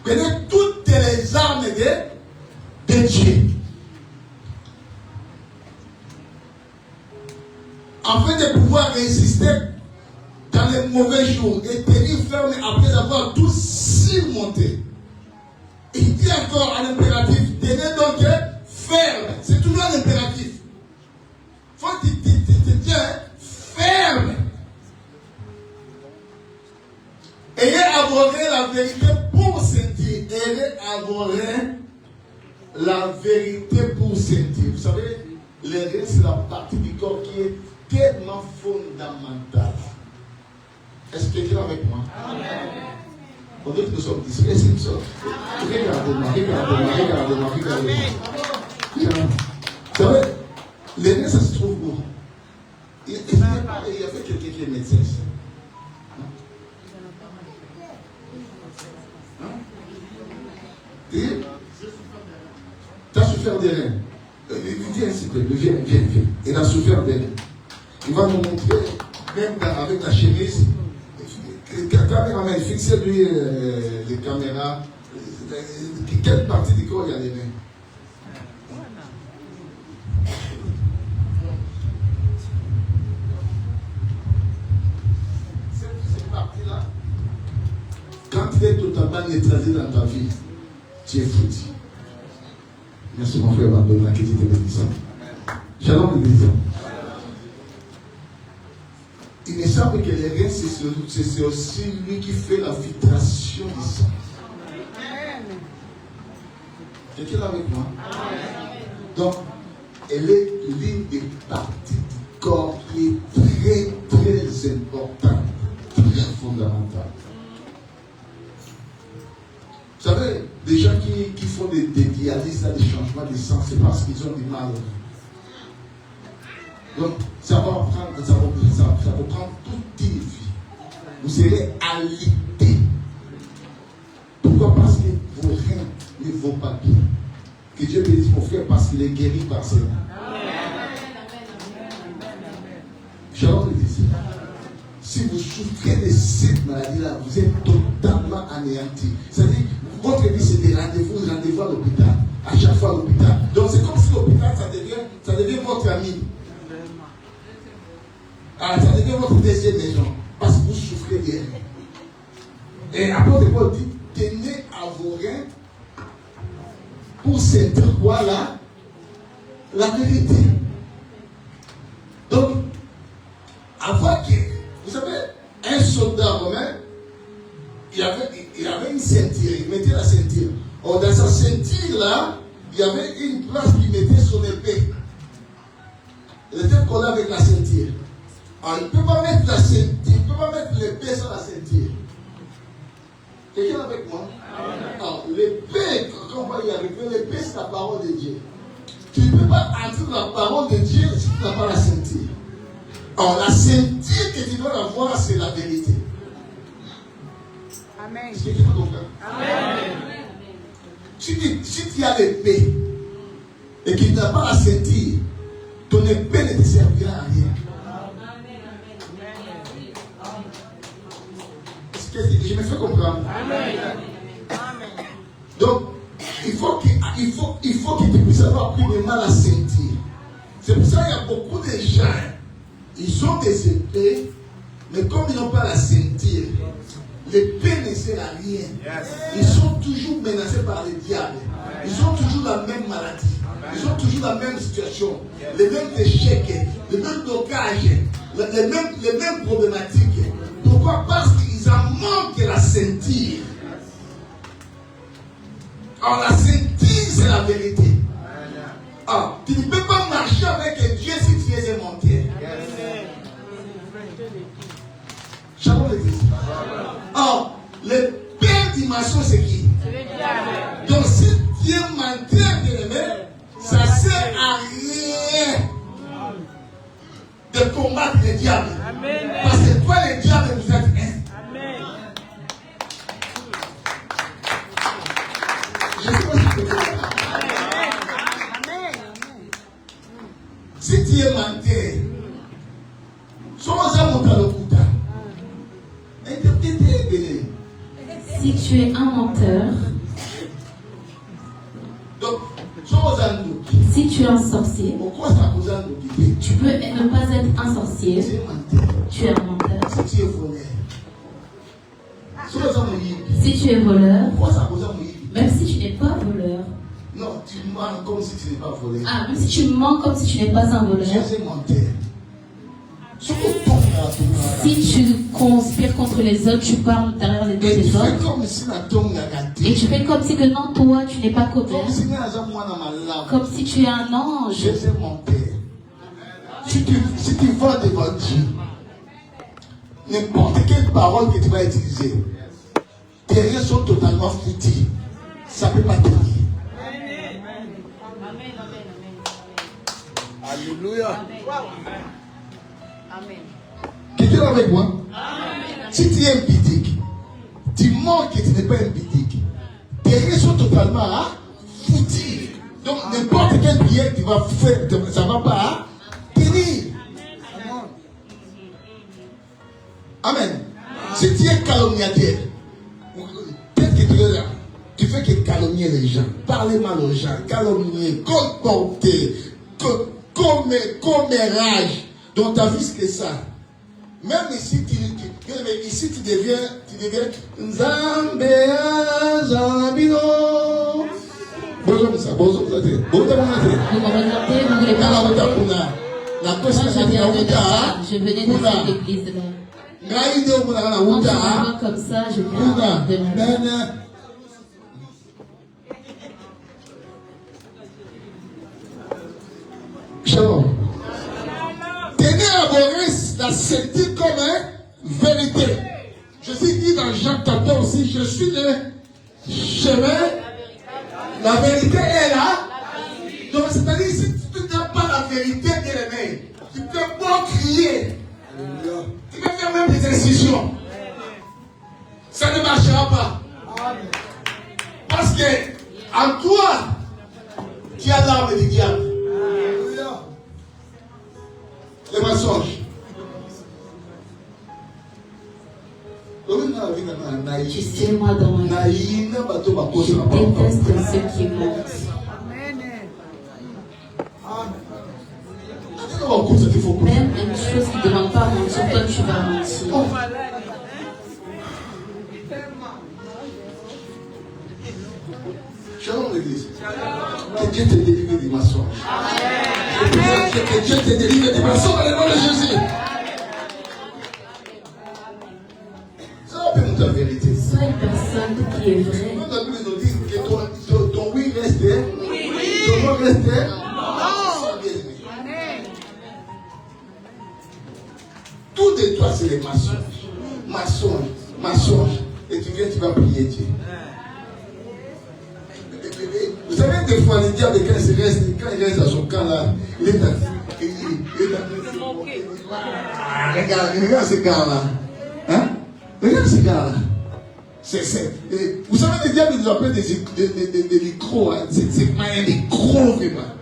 Prenez toutes les armes de Dieu. Afin de pouvoir résister dans les mauvais jours et tenir ferme après avoir tout surmonté. Il dit encore à l'impératif, tenez donc ferme. toujours un impératif. Il faut que tu te tiens ferme. Ayez abordé la vérité pour sentir. Ayez abordé la vérité pour sentir. Vous savez, les reins, c'est la partie du corps qui est tellement fondamentale. Est-ce que quelqu'un est avec moi? Amen. On dit que nous sommes discrets, c'est une sorte. Regardez-moi. Vous savez, les reins, ça se trouve où? Il y avait quelqu'un qui est médecin. Tu as souffert des reins. Viens, s'il te plaît, viens. Il a souffert des reins. Il va nous montrer, même avec la chemise, caméraman, fixez-lui les caméras. Quelle partie du corps il y a les reins? Cette partie-là, quand tu es totalement neutralisé dans ta vie, tu es foutu. Merci mon frère Bandona qui dit bénissant. Shalom l'église. Il me semble que les reins, c'est aussi lui qui fait la filtration du sang. Quelqu'un là avec moi? Donc, elle est l'une des parties du corps qui est très, très importante, très fondamentale. Vous savez, des gens qui font des dialyses, des changements de sang, c'est parce qu'ils ont du mal. Donc, ça va prendre toute une vie. Vous serez alité. Pourquoi? Parce que vos reins ne vont pas bien. Que Dieu bénisse mon frère parce qu'il est guéri par ses mains. Shalom l'église. Si vous souffrez de cette maladie-là, vous êtes totalement anéanti. C'est-à-dire, votre vie c'est des rendez-vous à l'hôpital. À chaque fois à l'hôpital. Donc c'est comme si l'hôpital, ça devient votre ami. Alors, ça devient votre deuxième maison. Parce que vous souffrez des reins. Et après, Paul dit, tenez à vos reins pour sentir quoi là? La vérité. Donc, avant que, vous savez, un soldat romain, il avait une ceinture, il mettait la ceinture. Or, dans sa ceinture là, il y avait une place qui mettait son épée. Il était collé avec la ceinture. Alors, il ne peut pas mettre la ceinture, il ne peut pas mettre l'épée sur la ceinture. Quelqu'un avec moi? Alors, l'épée, quand on va y arriver, l'épée c'est la parole de Dieu. Tu ne peux pas entrer dans la parole de Dieu si tu n'as pas la ceinture. Alors, la ceinture que tu dois avoir, c'est la vérité. Amen. Est-ce que tu comprends? Amen. Si tu as l'épée et que tu n'as pas la ceinture, ton épée ne te servira à rien. Je me fais comprendre. Amen. Donc, il faut que tu puisses avoir premièrement la ceinture. C'est pour ça qu'il y a beaucoup de gens, ils ont des épées, mais comme ils n'ont pas la ceinture, l'épée ne sert à rien. Ils sont toujours menacés par le diable. Ils ont toujours la même maladie. Ils ont toujours la même situation. Les mêmes échecs, les mêmes blocages, les mêmes problématiques. Pourquoi? Parce qu'ils en manquent la ceinture. Alors la ceinture, c'est la vérité. Alors, tu ne peux pas marcher avec Dieu si tu es un menteur. Shalom l'église. Alors, le père dimension, c'est qui? Donc si tu es menteur, bien-aimé, ça ne sert à rien de combattre le diable. Amen. Parce que toi, le diable, vous êtes un. Amen. Je sais pas si tu peux dire. Si tu es menteur, si tu es un menteur, si tu es un sorcier, tu peux ne pas être un sorcier, tu es un menteur. Si tu es voleur, même si tu n'es pas voleur, Non, tu mens comme si tu n'es pas volé. Ah, même si tu mens comme si tu n'es pas un voleur. Jésus mentait. Si tu conspires contre les autres, tu parles derrière les dos Et tu des fais autres. comme si la tombe n'a gâté. Et tu fais comme si que non, toi, tu n'es pas couvert. Comme si moi dans ma lame. Comme si tu es un ange. Jésus mentait. Si tu vas devant Dieu, n'importe quelle parole que tu vas utiliser, tes rêves sont totalement foutus. Ça ne peut pas tenir. Alléluia. Amen. Quelqu'un est avec moi? Si tu es impidique, tu mens que tu n'es pas impidique. Tes rêves sont totalement foutus. Donc n'importe quelle prière que tu vas faire, ça ne va pas tenir. Amen. Si tu es calomniateur, peut-être que tu es là, tu fais que calomnier les gens, parler mal aux gens, calomnier, comporter, commérage. Donc ta vie c'est ça. Même ici, ici tu deviens Zambéa, Zambino. Bonjour ça, bonjour ça. Vous me regardez, vous voulez pas chanter. Moi, je venais de cette église-là. Quand je me vois comme ça, je viens de la... Shalom. Tenez à vos risques la sentir comme une vérité. Je suis dit dans Jacques 14 aussi, je suis le chemin, la vérité est là. Donc c'est-à-dire si tu n'as pas la vérité, bien aimé, tu peux pas crier. Tu peux faire même des incisions. Ça ne marchera pas. Parce que en toi, tu as l'arme du diable. Les mensonges. Tu sais, moi, dans ma vie, je déteste ceux qui mentent. Même une chose qui ne demande pas à mentir, toi, tu vas mentir. Shalom l'église. Que Dieu te délivre des mensonges. Que Dieu te délivre des mensonges dans le nom de Jésus. Ça va faire ta vérité. Sois une personne qui est vraie. Quand la Bible nous dit que ton oui reste, ton non reste, tout de toi c'est les mensonges. Mensonges. Et tu viens, tu vas prier Dieu. Vous savez, des fois, le diable, quand il reste à son camp là, il est regarde ce gars-là. Hein? Regarde ce gars-là. Vous savez, le diable, il nous appelle des micros. Hein? C'est pas un micro, vraiment.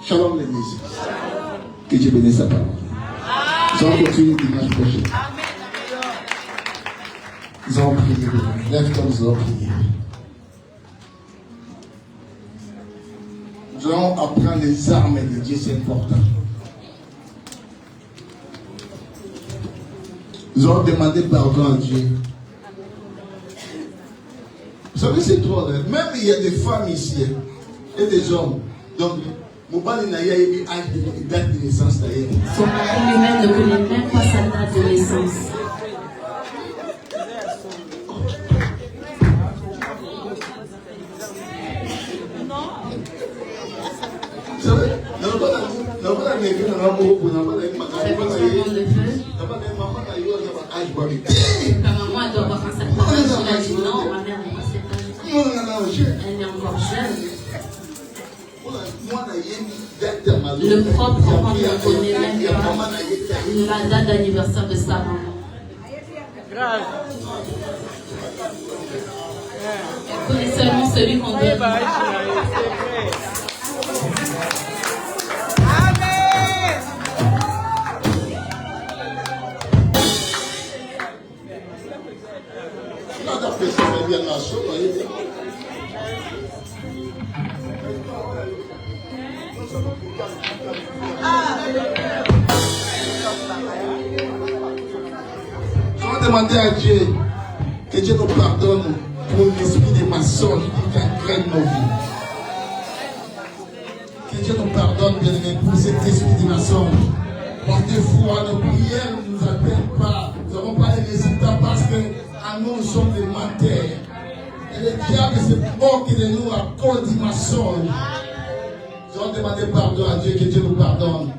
Shalom, l'église. Que Dieu bénisse sa parole. Nous allons continuer dimanche prochain. Nous allons prier. Lève-toi, nous allons prier. Nous allons apprendre les armes de Dieu, c'est important. Nous allons demander pardon à Dieu. Vous savez, c'est drôle. Hein? Même il y a des femmes ici et des hommes. Donc, Moubali n'a pas eu date de naissance. Son mari lui-même ne connaît même pas sa date de naissance. Vous savez, ta maman, elle doit avoir un certain âge. Elle a dit non, ma mère n'a pas cet âge. Elle est encore jeune. Le propre enfant ne connaît même pas la date d'anniversaire de sa maman. Elle connaît seulement celui qu'on donne. Je vais demander à Dieu que Dieu nous pardonne pour l'esprit des mensonges qui gangrène nos vies. Que Dieu nous pardonne, bien-aimés, pour cet esprit des mensonges. Parce que des fois, nos prières ne nous appellent pas. Nous n'avons pas les résultats parce que à nous sommes des menteurs. Et le diable se moque de nous à cause du mensonge. Nous allons demander pardon à Dieu, que Dieu nous pardonne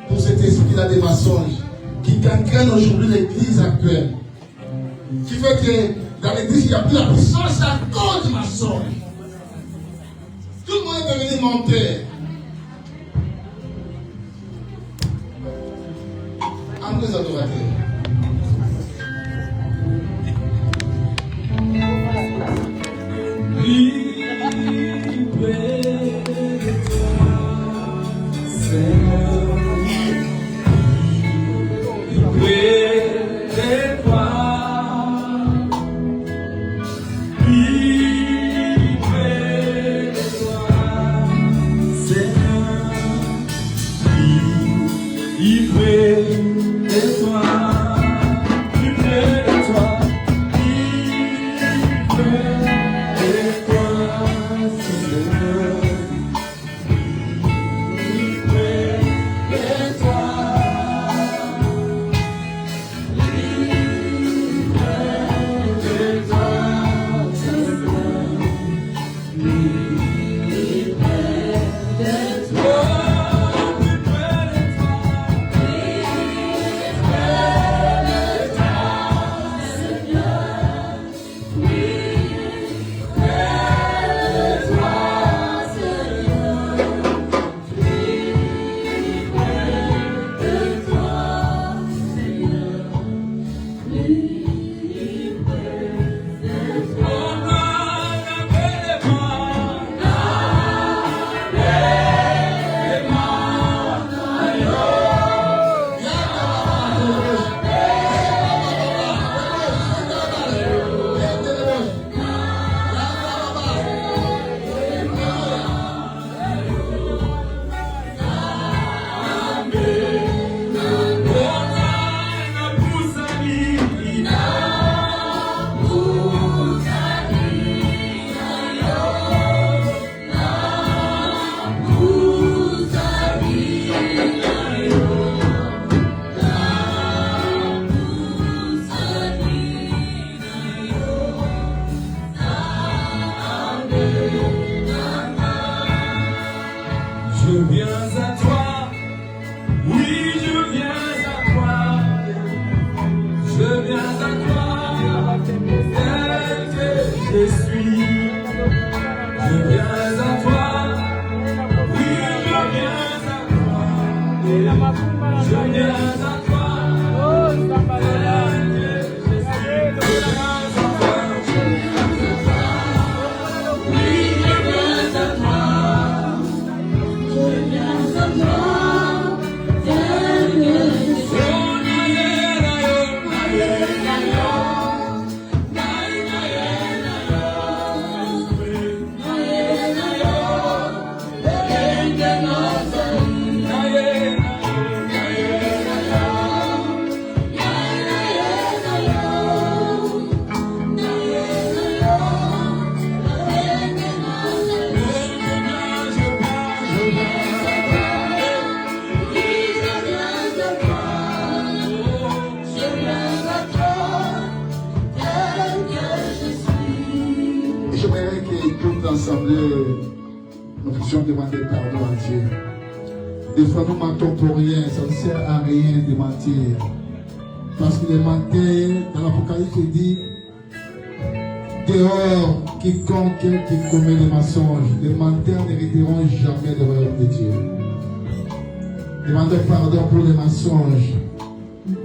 pour cet esprit-là des mensonges qui gangrène aujourd'hui l'église actuelle. Qui fait que dans l'église, il n'y a plus la puissance à cause du mensonge. Tout le monde est devenu menteur. Entre les adorateurs. Nous puissions demander pardon à Dieu. Des fois, nous mentons pour rien. Ça ne sert à rien de mentir. Parce que les menteurs, dans l'Apocalypse, il dit dehors, quiconque qui commet les mensonges. Les menteurs n'hériteront jamais le royaume de Dieu. Demandez pardon pour les mensonges.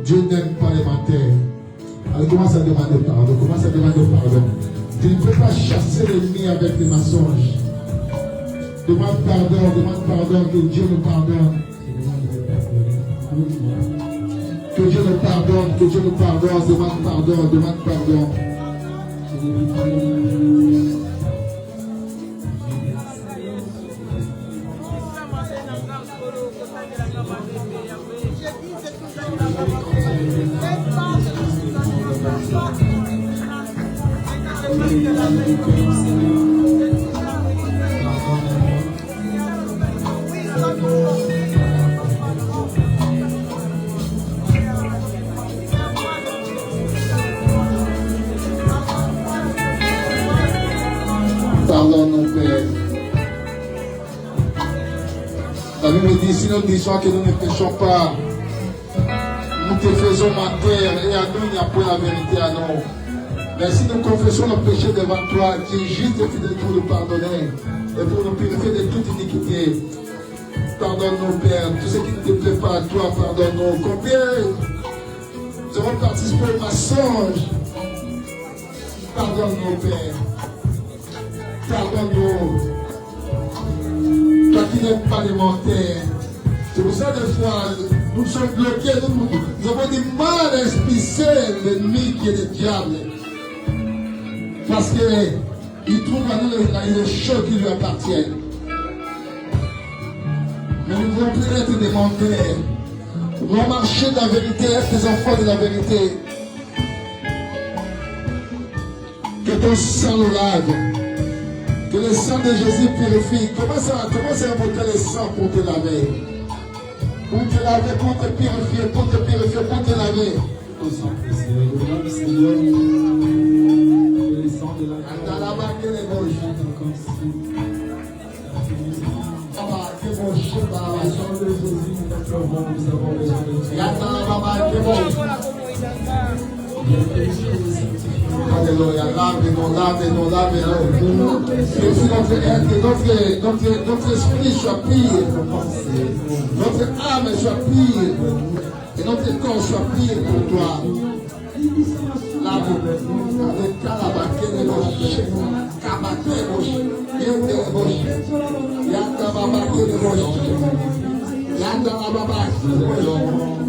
Dieu n'aime pas les menteurs. Alors commence à demander pardon. Commence à demander pardon. Tu ne peux pas chasser l'ennemi avec des mensonges. Demande pardon, que Dieu nous pardonne. Que Dieu nous pardonne, que Dieu nous pardonne, demande pardon. Bible dit, si nous disons que nous ne péchons pas, nous te faisons mentir et à nous il n'y a point la vérité à nous. Mais si nous confessons nos péchés devant toi, tu es juste et fidèle pour nous pardonner et pour nous purifier de toute iniquité. Pardonne-nous, Père, tout ce qui ne te plaît pas à toi, pardonne-nous. Combien nous avons participé au mensonge? Pardonne-nous, Père. Pardonne-nous. Toi qui n'aimes pas les menteurs. C'est pour ça des fois, nous sommes bloqués, nous avons du mal à expulser l'ennemi qui est le diable. Parce qu'il trouve à nous les choses qui lui appartiennent. Mais nous voulons plus être des menteurs. Nous voulons marcher dans la vérité, être des enfants de la vérité. Que ton sang nous lave. Que le sang de Jésus purifie. Commence à invoquer le sang pour te laver. Pour te laver, pour te purifier, pour te purifier, pour te laver. Au sang précieux, le nom du Seigneur, que le sang de la Alléluia, lave-nous. Que si notre esprit soit pire, notre âme soit pire, et notre corps soit pire pour toi. Lave-nous. Avec Kalabake de Roche, Kabake Roche, Yende Roche, Yanda Babake de Roche, Yanda Babake de Roche.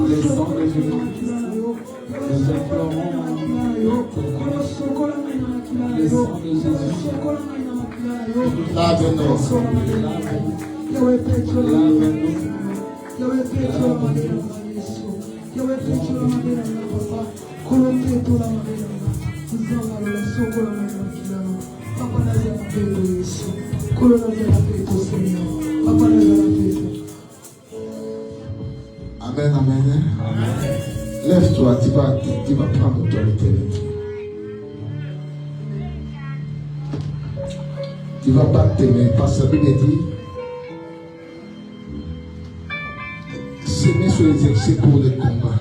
le sang de Jésus, nous implorons le sang de Jésus. Lave-nous. Amen, amen. Lève-toi, tu vas prendre autorité. Tu vas pas t'aimer parce que la Bible dit s'aimer sur les exercer pour les combats.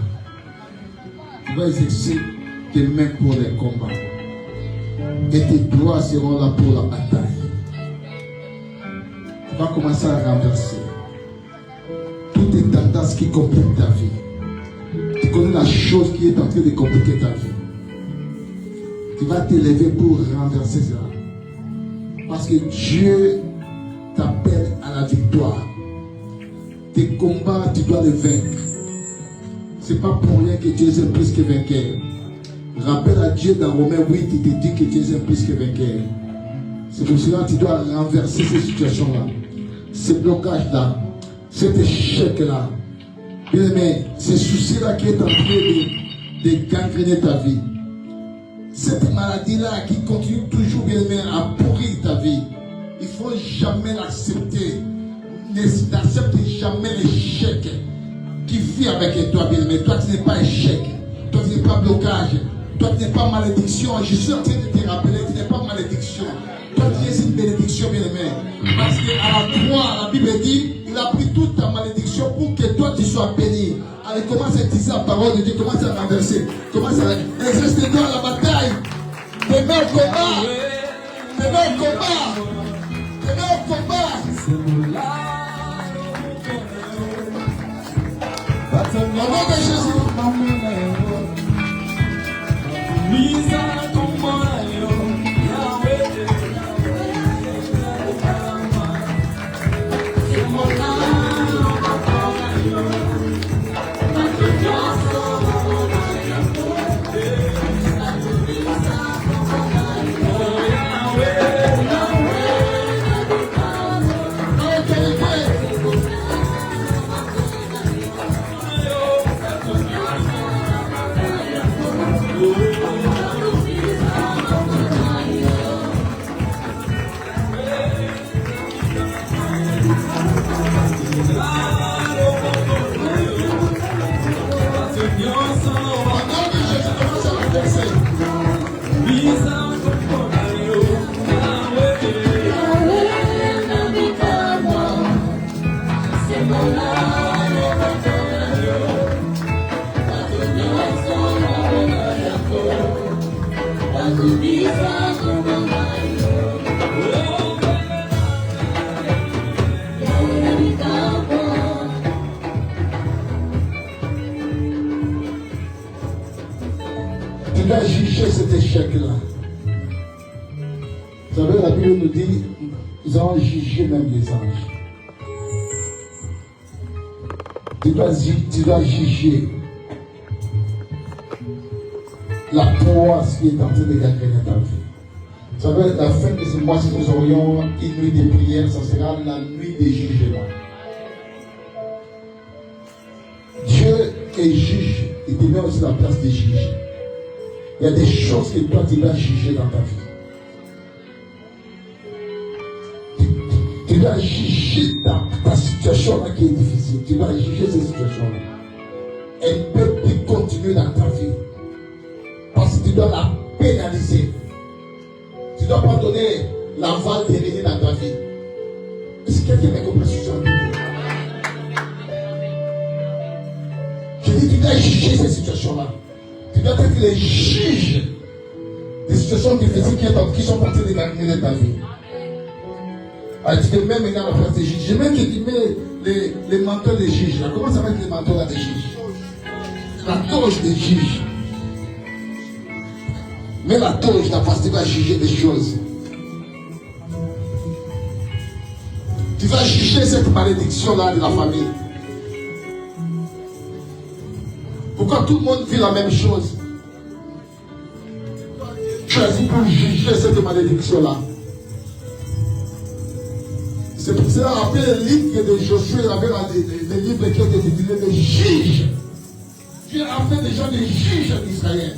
Tu vas exercer tes mains pour les combats. Et tes doigts seront là pour la bataille. Tu vas commencer à renverser toutes les tendances qui compliquent ta vie. Tu connais la chose qui est en train de compliquer ta vie. Tu vas t'élever pour renverser cela. Parce que Dieu t'appelle à la victoire. Tes combats, tu dois les vaincre. Ce n'est pas pour rien que Dieu est plus que vainqueur. Rappelle à Dieu dans Romains 8, il te dit que Dieu est plus que vainqueur. C'est pour cela que tu dois renverser ces situations-là. Ces blocages-là. Cet échec-là. Bien aimé, ces soucis-là qui est en train de gangréner ta vie. Cette maladie-là qui continue toujours, bien aimé, à pourrir ta vie. Il ne faut jamais l'accepter. N'accepte jamais l'échec qui vit avec toi, bien aimé. Toi, tu n'es pas échec. Toi, tu n'es pas blocage. Toi, tu n'es pas malédiction. Je suis en train de te rappeler, tu n'es pas malédiction. Toi, tu es une bénédiction, bien aimé. Parce qu'à la croix, la Bible dit, il a pris toute ta malédiction pour que toi, tu sois béni. Allez, commence à utiliser la parole de Dieu. Commence à renverser. Commence à exercer-toi à la bataille. Tes mains au combat. Tes mains au combat. Tes mains au combat. Au nom de Jésus. Tu dois juger cet échec-là. Vous savez, la Bible nous dit, ils ont jugé même les anges. Tu dois juger la poisse qui est en train de gagner dans ta vie. Vous savez, la fin de ce mois, si nous aurions une nuit de prière, ça sera la nuit des jugements. Dieu est juge, il te met aussi la place des juges. Il y a des choses que toi tu dois juger dans ta vie. Tu dois juger ta situation là qui est difficile. Tu dois juger cette situation là. Elle ne peut plus continuer dans ta vie. Parce que tu dois la pénaliser. Tu ne dois pas donner l'aval dernier dans ta vie. Est-ce que quelqu'un a compris ce genre? Je dis, tu dois juger cette situation là. Tu dois être les juges des situations difficiles qui sont en train de gagner dans ta vie. Ah, tu te mets maintenant à la place des juges. Je même que tu mets les manteaux des juges. Là. Comment ça va être les manteaux là des juges? La toge des juges. Mets la toge là parce que tu vas juger des choses. Tu vas juger cette malédiction là de la famille. Pourquoi tout le monde vit la même chose? Choisis pour juger cette malédiction-là. C'est pour cela, après le livre de Josué, il y avait les livres qui ont été titulés les juges. Dieu a fait des gens des juges d'Israël.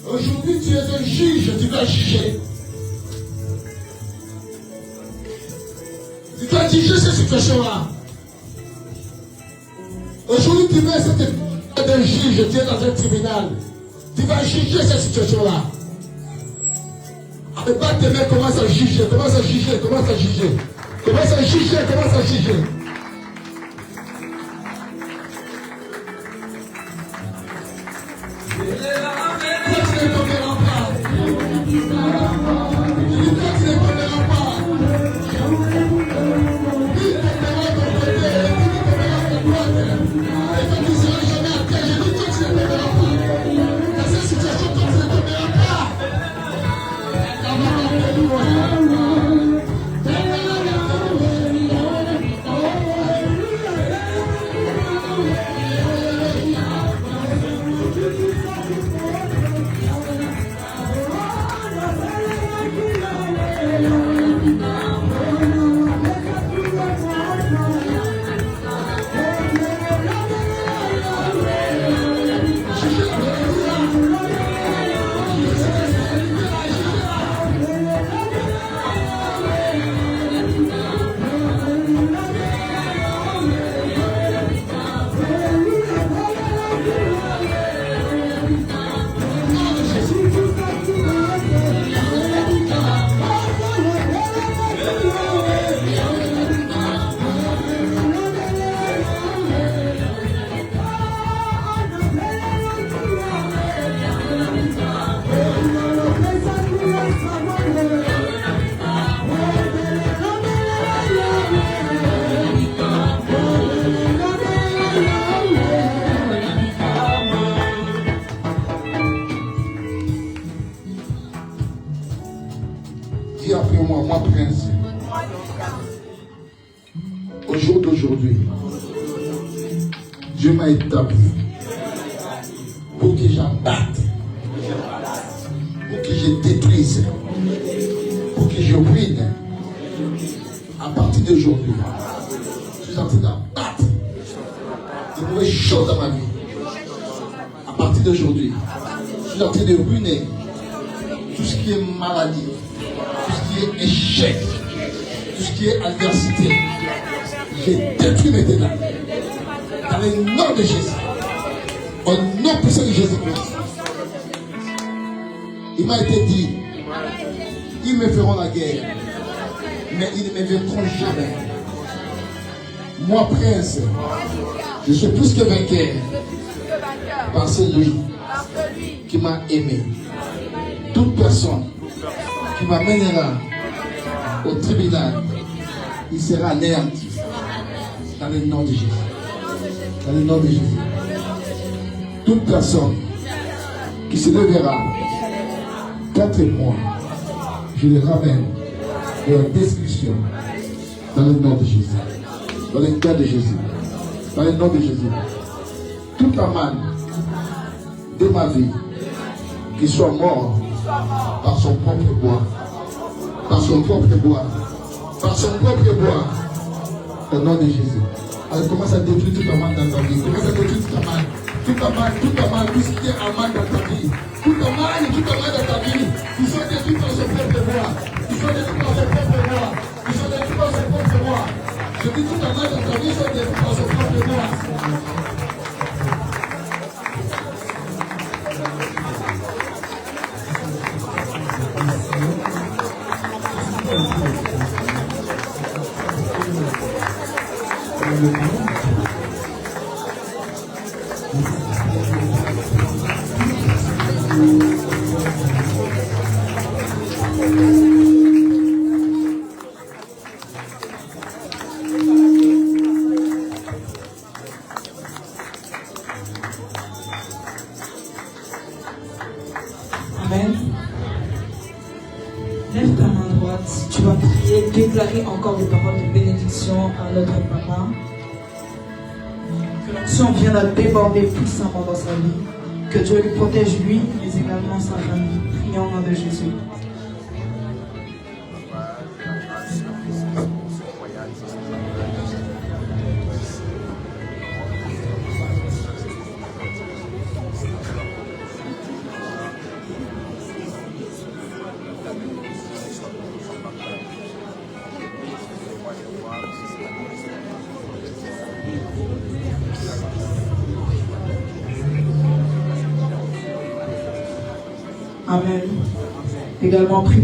Aujourd'hui, tu es un juge, tu dois juger. Tu dois juger cette situation-là. Aujourd'hui, tu mets cette d'un juge, tu es dans un tribunal. Tu vas juger cette situation-là. Avec pas tes mains, commence à juger, commence à juger, commence à juger. Commence à juger, commence à juger. Toi, tu ne tomberas pas. Je dis, toi, tu ne tomberas pas. Il tombera ton côté, il tombera ton droite. Et toi, tu ne seras jamais à terre. Je dis, toi, tu ne tomberas pas. Dans cette situation, toi, tu ne tomberas pas. Dis après moi, prince. Au jour d'aujourd'hui, Dieu m'a établi pour que j'abatte, pour que je détruise, pour que je ruine. À partir d'aujourd'hui, je suis en train d'abattre de mauvaises choses dans ma vie. À partir d'aujourd'hui, je suis en train de ruiner tout ce qui est maladie, tout ce qui est échec, tout ce qui est adversité. J'ai détruit maintenant. Dans le nom de Jésus. Au nom puissant de Jésus-Christ. Il m'a été dit, ils me feront la guerre, mais ils ne me vaincront jamais. Moi, prince, je suis plus que vainqueur par celui qui m'a aimé. Toute personne qui m'amènera au tribunal, il sera anéanti. Dans le nom de Jésus. Dans le nom de Jésus. Toute personne qui se lèvera contre moi, je les ramène de la destruction. Dans le nom de Jésus. Dans le cœur de Jésus. Dans le nom de Jésus. Toute la manne de ma vie qui soit mort par son propre bois. Par son propre bois. Par son propre bois. Au nom de Jésus. Alors commence à détruire toute la manne dans ta vie. Commence à détruire toute la manne. Toute la manne, tout ce qui est en manne dans ta vie. Toute la manne dans ta vie. Ils sont détruits par son propre bois. Ils sont détruits par son propre bois. Ils sont détruits par son propre bois. Je dis toute la manne dans ta vie sont détruits par son propre bois. Amen. Lève ta main droite, tu vas prier, déclarer encore des paroles de bénédiction à notre papa. Que l'onction vienne à déborder puissamment dans sa vie. Que Dieu lui protège lui, mais également sa famille. Prions au nom de Jésus. Amen. Également, prie